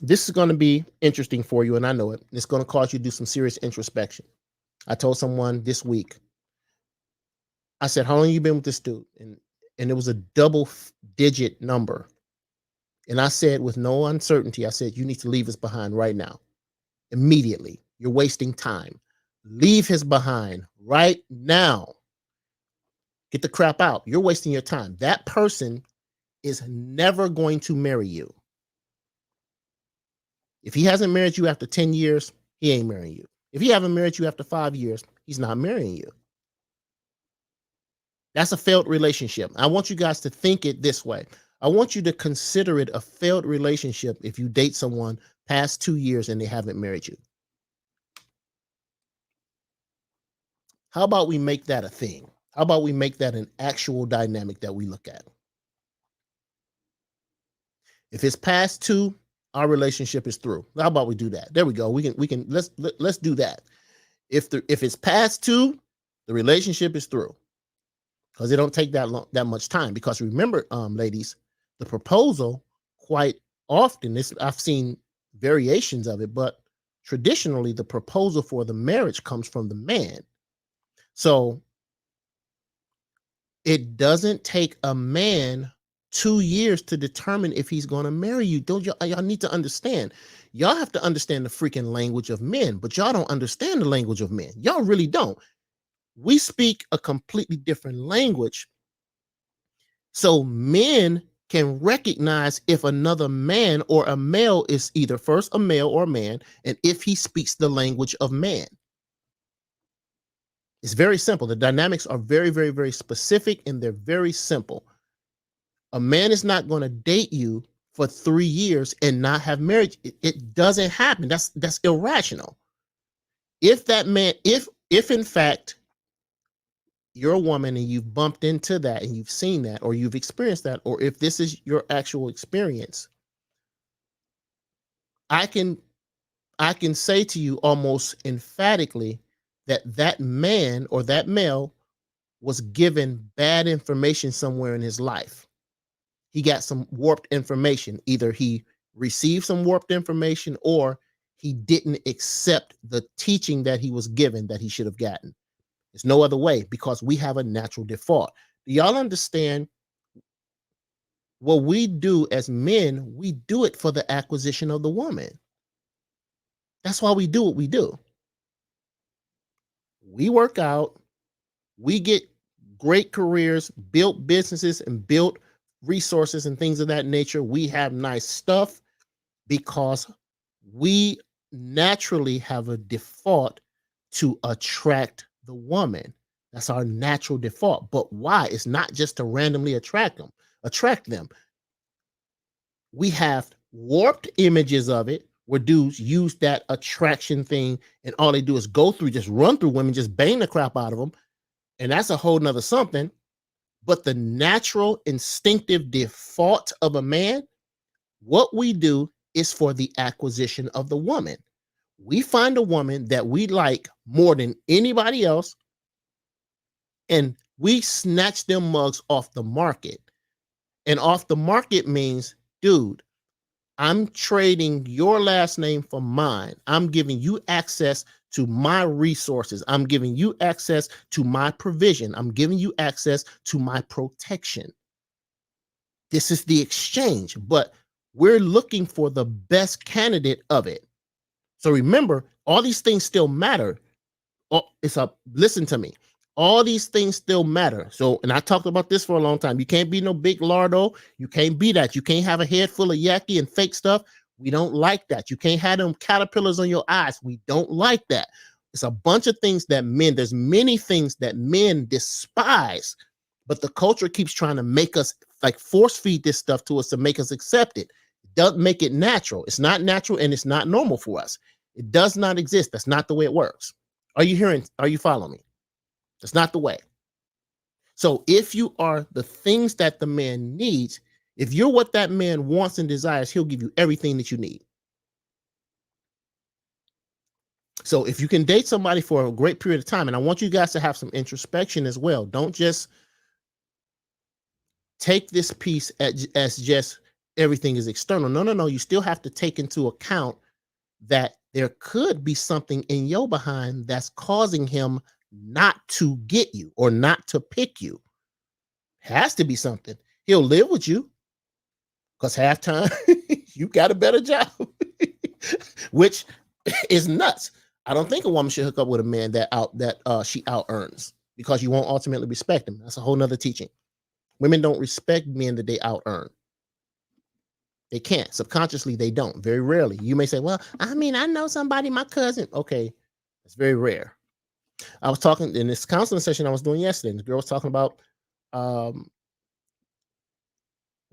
this is going to be interesting for you, and I know it. It's going to cause you to do some serious introspection. I told someone this week, I said, how long you been with this dude? And it was a double-digit number. And I said, with no uncertainty, I said, you need to leave us behind right now. Immediately. You're wasting time. Leave his behind right now. Get the crap out. You're wasting your time. That person is never going to marry you. If he hasn't married you after 10 years, he ain't marrying you. If he haven't married you after 5 years, he's not marrying you. That's a failed relationship. I want you guys to think it this way. I want you to consider it a failed relationship if you date someone past 2 years and they haven't married you. How about we make that a thing? How about we make that an actual dynamic that we look at? If it's past 2, our relationship is through. How about we do that? There we go. Let's do that. If it's past 2, the relationship is through, because it don't take that much time. Because remember, ladies, the proposal quite often, I've seen variations of it, but traditionally the proposal for the marriage comes from the man. So it doesn't take a man 2 years to determine if he's going to marry you. Don't y'all need to understand? Y'all have to understand the freaking language of men, but y'all don't understand the language of men. Y'all really don't. We speak a completely different language. So men can recognize if another man or a male is either first a male or a man, and if he speaks the language of man. It's very simple. The dynamics are very, very, very specific, and they're very simple. A man is not going to date you for 3 years and not have marriage. It doesn't happen. That's irrational. If that man, if in fact you're a woman and you've bumped into that and you've seen that, or you've experienced that, or if this is your actual experience, I can say to you almost emphatically that man or that male was given bad information somewhere in his life. He got some warped information. Either he received some warped information, or he didn't accept the teaching that he was given that he should have gotten. There's no other way, because we have a natural default. Do y'all understand? What we do as men, we do it for the acquisition of the woman. That's why we do what we do. We work out, we get great careers, built businesses, and built resources and things of that nature. We have nice stuff because we naturally have a default to attract the woman. That's our natural default. But why? It's not just to randomly attract them. We have warped images of it, where dudes use that attraction thing, and all they do is just run through women, just bang the crap out of them. And that's a whole nother something. But the natural instinctive default of a man, what we do is for the acquisition of the woman. We find a woman that we like more than anybody else, and we snatch them mugs off the market. And off the market means, dude, I'm trading your last name for mine. I'm giving you access to my resources. I'm giving you access to my provision. I'm giving you access to my protection. This is the exchange, but we're looking for the best candidate of it. So remember, all these things still matter. Listen to me. All these things still matter. So, and I talked about this for a long time. You can't be no big lardo. You can't be that. You can't have a head full of yucky and fake stuff. We don't like that. You can't have them caterpillars on your eyes. We don't like that. It's a bunch of things that there's many things that men despise, but the culture keeps trying to make us like force feed this stuff to us to make us accept it. It doesn't make it natural. It's not natural and it's not normal for us. It does not exist. That's not the way it works. Are you hearing? Are you following me? That's not the way. So if you are the things that the man needs, if you're what that man wants and desires, he'll give you everything that you need. So if you can date somebody for a great period of time, and I want you guys to have some introspection as well. Don't just take this piece as just everything is external. No. You still have to take into account that there could be something in your behind that's causing him not to get you or not to pick you. Has to be something. He'll live with you because halftime you got a better job, which is nuts. I don't think a woman should hook up with a man that she out earns because you won't ultimately respect him. That's a whole nother teaching. Women don't respect men that they out earn. They can't. Subconsciously, they don't. Very rarely. You may say, well, I know somebody, my cousin. Okay, it's very rare. I was talking in this counseling session I was doing yesterday, and the girl was talking about,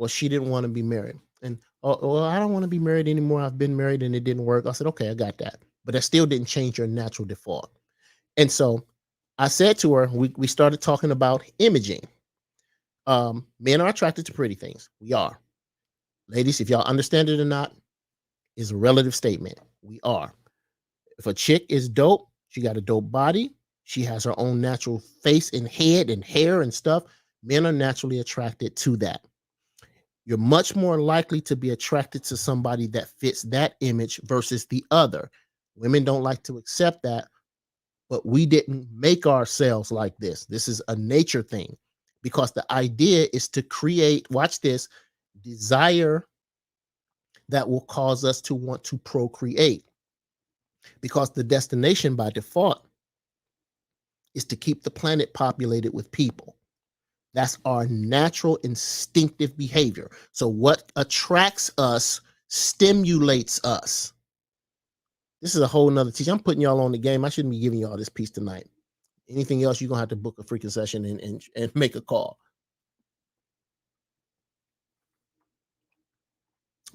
she didn't want to be married. And, well, I don't want to be married anymore. I've been married and it didn't work. I said, okay, I got that. But that still didn't change your natural default. And so I said to her, we started talking about imaging. Men are attracted to pretty things. We are. Ladies, if y'all understand it or not, is a relative statement. We are. If a chick is dope, she got a dope body, she has her own natural face and head and hair and stuff, men are naturally attracted to that. You're much more likely to be attracted to somebody that fits that image versus the other. Women don't like to accept that, but we didn't make ourselves like this. This is a nature thing because the idea is to create, watch this, desire that will cause us to want to procreate, because the destination by default is to keep the planet populated with people. That's our natural instinctive behavior. So what attracts us stimulates us. This is a whole nother teaching. I'm putting y'all on the game. I shouldn't be giving y'all this piece tonight. Anything else, you're going to have to book a freaking session and make a call.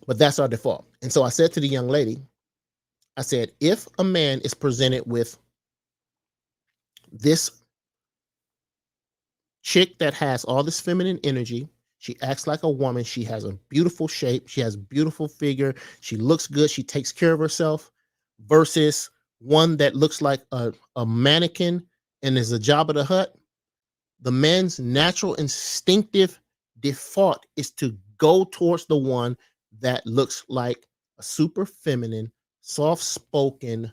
But that's our default. And so I said to the young lady, I said, if a man is presented with this chick that has all this feminine energy, she acts like a woman, she has a beautiful shape, she has a beautiful figure, she looks good, she takes care of herself, versus one that looks like a mannequin and is a Jabba the Hutt, the man's natural instinctive default is to go towards the one that looks like a super feminine, soft-spoken,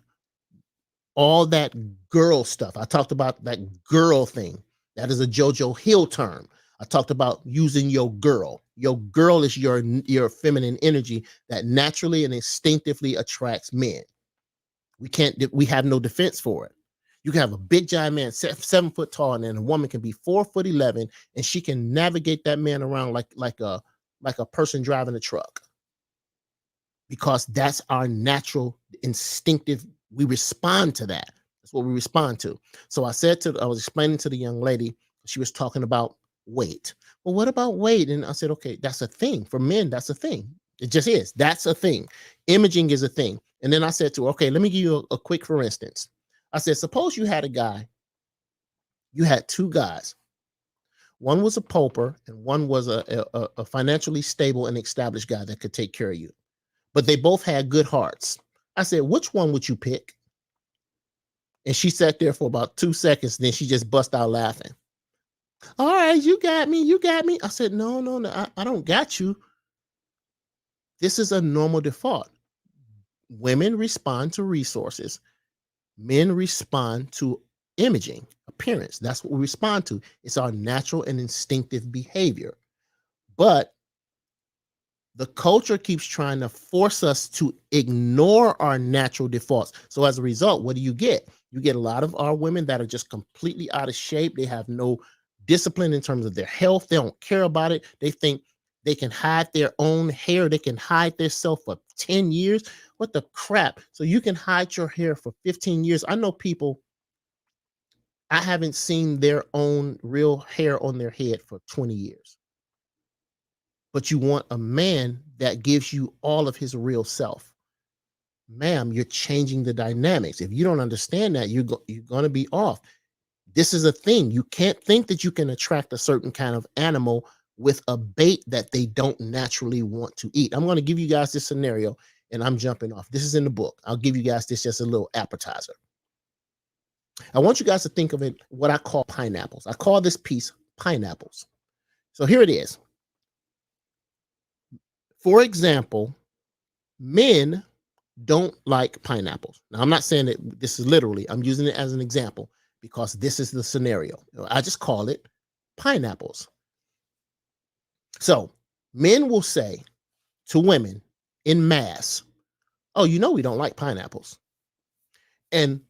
all that girl stuff. I talked about that girl thing. That is a JoJo Hill term. I talked about using your girl. Your girl is your feminine energy that naturally and instinctively attracts men. We have no defense for it. You can have a big giant man, 7 foot tall, and then a woman can be 4'11", and she can navigate that man around like a person driving a truck. Because that's our natural instinctive. We respond to that. That's what we respond to. So I was explaining to the young lady, she was talking about weight. Well, what about weight? And I said, okay, that's a thing. For men, that's a thing. It just is. That's a thing. Imaging is a thing. And then I said to her, okay, let me give you a quick for instance. I said, suppose you had two guys. One was a pauper and one was a financially stable and established guy that could take care of you. But they both had good hearts. I said, which one would you pick? And she sat there for about 2 seconds. Then she just bust out laughing. All right, you got me. I said, no, I don't got you. This is a normal default. Women respond to resources. Men respond to imaging, appearance. That's what we respond to. It's our natural and instinctive behavior. But the culture keeps trying to force us to ignore our natural defaults. So as a result, what do? You get a lot of our women that are just completely out of shape. They have no discipline in terms of their health. They don't care about it. They think they can hide their own hair. They can hide themselves for 10 years. What the crap? So you can hide your hair for 15 years. I know people, I haven't seen their own real hair on their head for 20 years. But you want a man that gives you all of his real self. Ma'am, you're changing the dynamics. If you don't understand that, you're going to be off. This is a thing. You can't think that you can attract a certain kind of animal with a bait that they don't naturally want to eat. I'm going to give you guys this scenario, and I'm jumping off. This is in the book. I'll give you guys this just a little appetizer. I want you guys to think of it what I call pineapples. I call this piece pineapples. So here it is. For example, men don't like pineapples. Now, I'm not saying that this is literally, I'm using it as an example because this is the scenario. I just call it pineapples. So men will say to women in mass, oh, you know, we don't like pineapples. And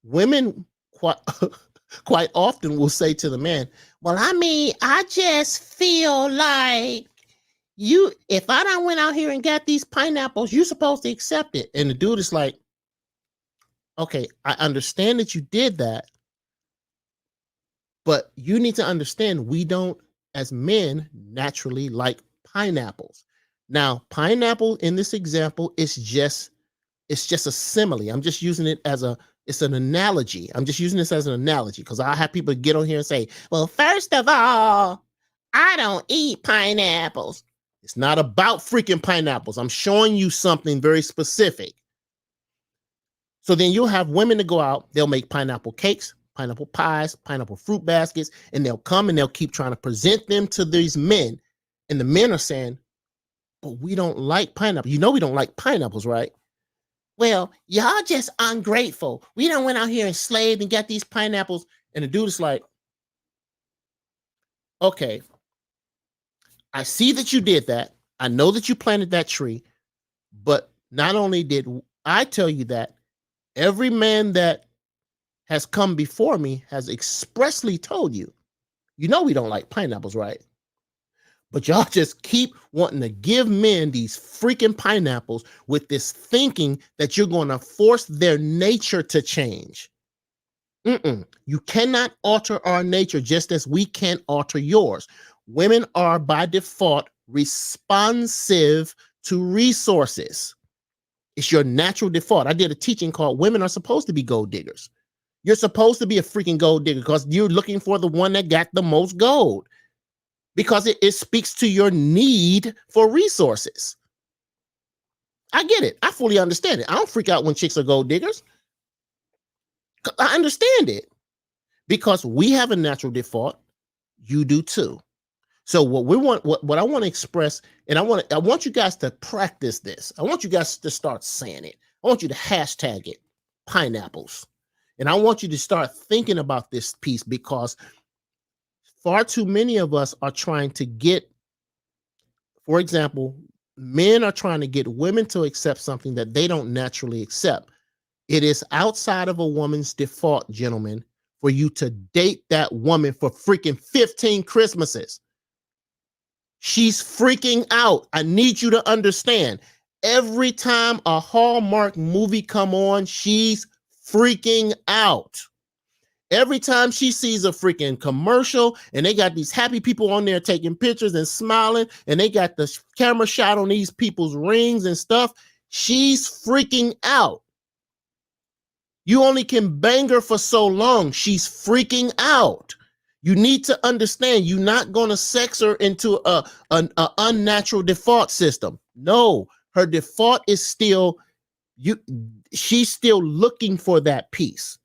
women quite often will say to the man, well, I mean, I just feel like if I done went out here and got these pineapples, you're supposed to accept it. And the dude is like, okay, I understand that you did that, but you need to understand we don't, as men, naturally like pineapples. Now, pineapple in this example is just a simile. I'm just using it as it's an analogy. I'm just using this as an analogy because I have people get on here and say, well, first of all, I don't eat pineapples. It's not about freaking pineapples. I'm showing you something very specific. So then you'll have women to go out. They'll make pineapple cakes, pineapple pies, pineapple fruit baskets, and they'll come and they'll keep trying to present them to these men. And the men are saying, but we don't like pineapple. You know we don't like pineapples, right? Well, y'all just ungrateful. We done went out here and slaved and got these pineapples. And the dude is like, okay, I see that you did that. I know that you planted that tree. But not only did I tell you that, every man that has come before me has expressly told you, you know we don't like pineapples, right? But y'all just keep wanting to give men these freaking pineapples with this thinking that you're going to force their nature to change. You cannot alter our nature just as we can't alter yours. Women are by default responsive to resources. It's your natural default. I did a teaching called Women Are Supposed to Be Gold Diggers. You're supposed to be a freaking gold digger because you're looking for the one that got the most gold. Because it speaks to your need for resources. I get it. I fully understand it. I don't freak out when chicks are gold diggers. I understand it. Because we have a natural default. You do too. So what I want to express, and I want you guys to practice this. I want you guys to start saying it. I want you to hashtag it, pineapples. And I want you to start thinking about this piece because far too many of us are trying to get, for example, men are trying to get women to accept something that they don't naturally accept. It is outside of a woman's default, gentlemen, for you to date that woman for freaking 15 Christmases. She's freaking out. I need you to understand. Every time a Hallmark movie come on, she's freaking out. Every time she sees a freaking commercial and they got these happy people on there taking pictures and smiling and they got the camera shot on these people's rings and stuff, she's freaking out. You only can bang her for so long. She's freaking out. You need to understand you're not going to sex her into an unnatural default system. No, her default is still, she's still looking for that piece.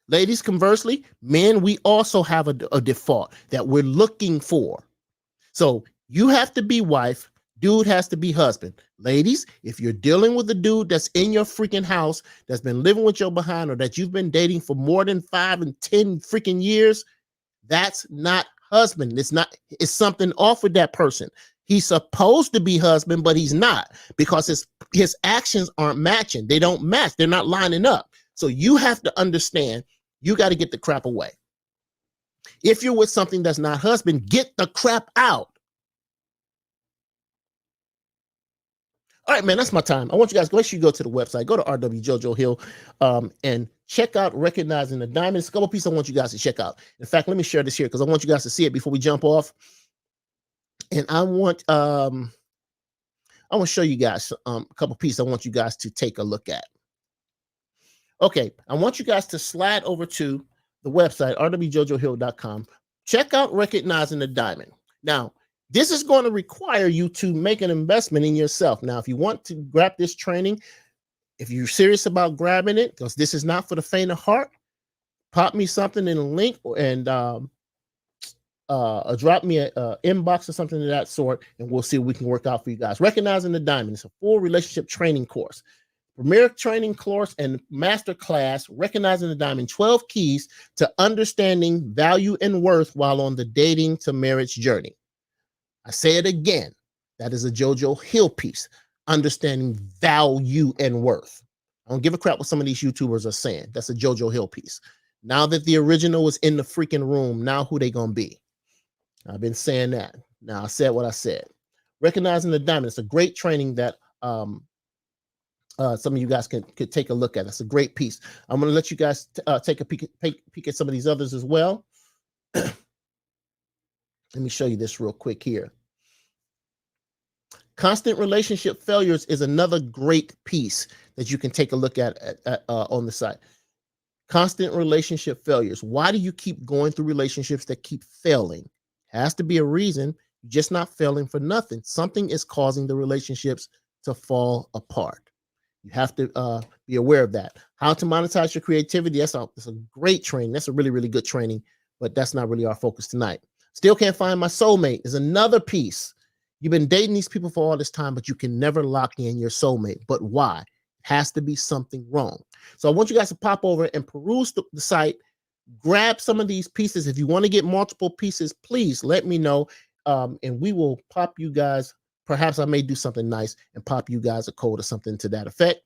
Ladies, conversely, men, we also have a default that we're looking for. So you have to be wife. Dude has to be husband. Ladies, if you're dealing with a dude that's in your freaking house, that's been living with your behind, or that you've been dating for more than 5 and 10 freaking years, that's not husband. It's something off with that person. He's supposed to be husband, but he's not, because his actions aren't matching. They don't match. They're not lining up. So you have to understand, you got to get the crap away. If you're with something that's not husband, get the crap out. All right, man, that's my time. I want you guys, make sure you go to the website, go to RW Jojo Hill, and check out Recognizing the Diamond. There's a couple pieces I want you guys to check out. In fact, let me share this here because I want you guys to see it before we jump off. And I want to show you guys a couple pieces I want you guys to take a look at. Okay, I want you guys to slide over to the website, rwjojohill.com. Check out Recognizing the Diamond. Now, this is going to require you to make an investment in yourself. Now, if you want to grab this training, if you're serious about grabbing it, because this is not for the faint of heart, pop me something in a link and drop me an inbox or something of that sort, and we'll see what we can work out for you guys. Recognizing the Diamond is a full relationship training course. Premier training course and master class, Recognizing the Diamond, 12 keys to understanding value and worth while on the dating to marriage journey. I say it again, that is a JoJo Hill piece, understanding value and worth. I don't give a crap what some of these YouTubers are saying. That's a JoJo Hill piece. Now that the original is in the freaking room, now who they gonna be? I've been saying that. Now I said what I said. Recognizing the Diamond, it's a great training that some of you guys could take a look at. It's a great piece. I'm gonna let you guys take a peek at some of these others as well. Let me show you this real quick here. Constant relationship failures is another great piece that you can take a look at on the site. Constant relationship failures. Why do you keep going through relationships that keep failing? Has to be a reason. You're just not failing for nothing. Something is causing the relationships to fall apart. You have to be aware of that. How to monetize your creativity. That's a great training. That's a really, really good training, but that's not really our focus tonight. Still can't find my soulmate is another piece. You've been dating these people for all this time, but you can never lock in your soulmate. But why? It has to be something wrong. So I want you guys to pop over and peruse the site, grab some of these pieces. If you want to get multiple pieces, please let me know, and we will pop you guys. Perhaps I may do something nice and pop you guys a code or something to that effect,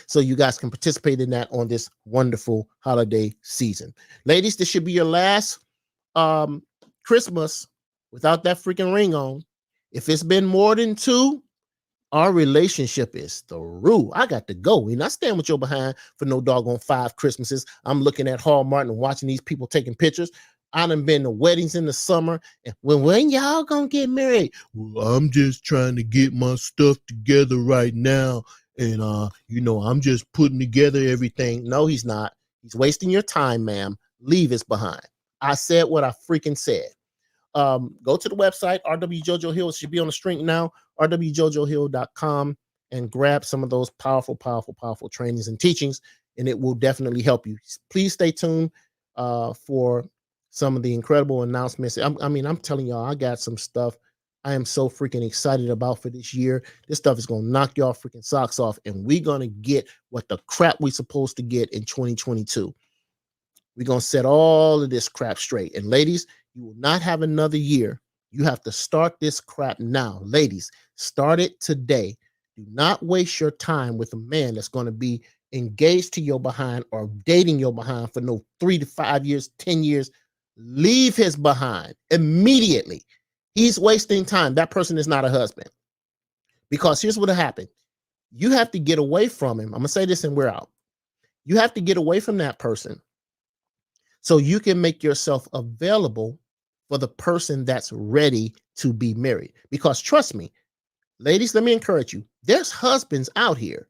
so you guys can participate in that on this wonderful holiday season. Ladies, this should be your last Christmas without that freaking ring on. If it's been more than 2, our relationship is through. I got to go. We're not staying with your behind for no doggone 5 Christmases. I'm looking at Hallmark and watching these people taking pictures. I done been to weddings in the summer. And when y'all gonna get married? Well, I'm just trying to get my stuff together right now. And, I'm just putting together everything. No, he's not. He's wasting your time, ma'am. Leave us behind. I said what I freaking said. Go to the website, RW Jojo Hill. It should be on the screen now, rwjojohill.com, and grab some of those powerful, powerful, powerful trainings and teachings, and it will definitely help you. Please stay tuned for some of the incredible announcements. I'm telling y'all, I got some stuff I am so freaking excited about for this year. This stuff is going to knock y'all freaking socks off, and we're going to get what the crap we're supposed to get in 2022. We're going to set all of this crap straight. And ladies, you will not have another year. You have to start this crap now. Ladies, start it today. Do not waste your time with a man that's going to be engaged to your behind or dating your behind for no 3 to 5 years, 10 years. Leave his behind immediately. He's wasting time. That person is not a husband. Because here's what happened. You have to get away from him. I'm going to say this and we're out. You have to get away from that person so you can make yourself available for the person that's ready to be married. Because trust me, ladies, let me encourage you. There's husbands out here.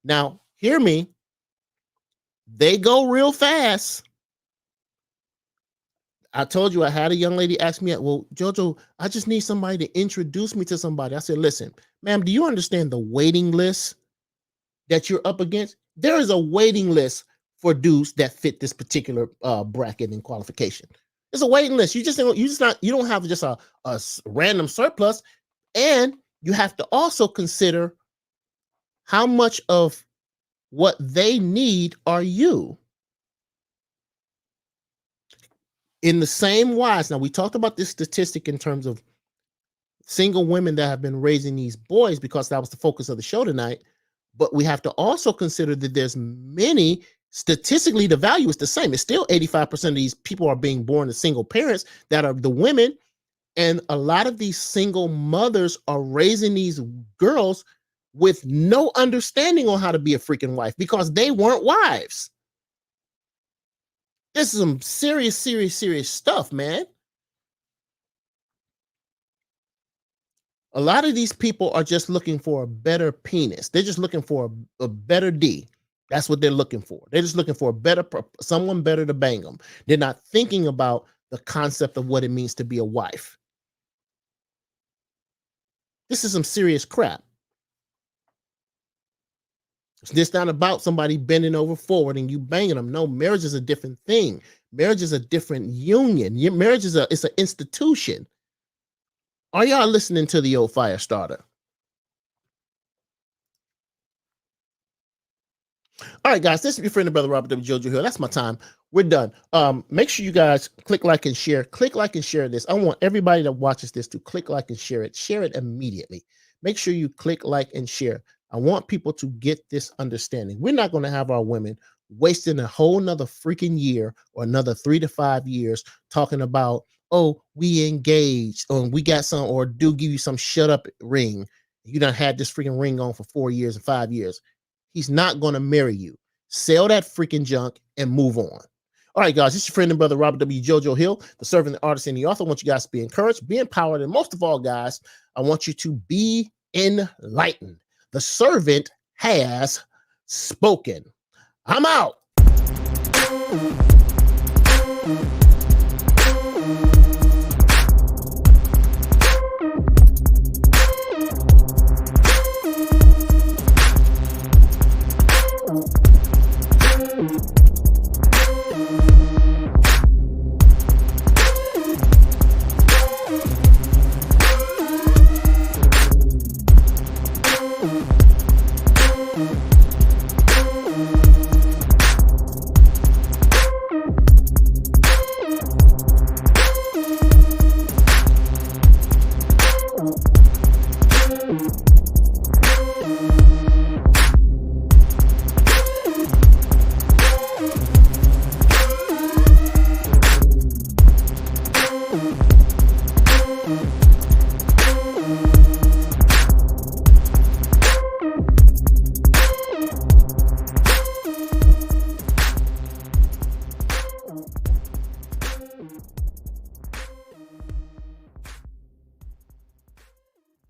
Now, hear me. They go real fast. I told you I had a young lady ask me, well, Jojo, I just need somebody to introduce me to somebody. I said, listen, ma'am, do you understand the waiting list that you're up against? There is a waiting list for dudes that fit this particular bracket and qualification. There's a waiting list. You don't have just a random surplus. And you have to also consider how much of what they need are you. In the same wise, now we talked about this statistic in terms of single women that have been raising these boys because that was the focus of the show tonight. But we have to also consider that there's many, statistically, the value is the same. It's still 85% of these people are being born to single parents that are the women. And a lot of these single mothers are raising these girls with no understanding on how to be a freaking wife because they weren't wives. This is some serious, serious, serious stuff, man. A lot of these people are just looking for a better penis. They're just looking for a better D. That's what they're looking for. They're just looking for a better, someone better to bang them. They're not thinking about the concept of what it means to be a wife. This is some serious crap. It's not about somebody bending over forward and you banging them. No, marriage is a different thing. Marriage is a different union. Your marriage is it's an institution. Are y'all listening to the old fire starter? All right, guys, this is your friend and brother Robert W. Jojo Hill. That's my time. We're done. Make sure you guys click like and share. Click like and share this. I want everybody that watches this to click like and share it. Share it immediately. Make sure you click like and share. I want people to get this understanding. We're not going to have our women wasting a whole nother freaking year or another 3 to 5 years talking about, oh, we engaged or we got some, or do give you some shut up ring. You done had this freaking ring on for 4 years and 5 years. He's not going to marry you. Sell that freaking junk and move on. All right, guys, this is your friend and brother Robert W. Jojo Hill, the servant, the artist, and the author. I want you guys to be encouraged, be empowered, and most of all, guys, I want you to be enlightened. The servant has spoken. I'm out.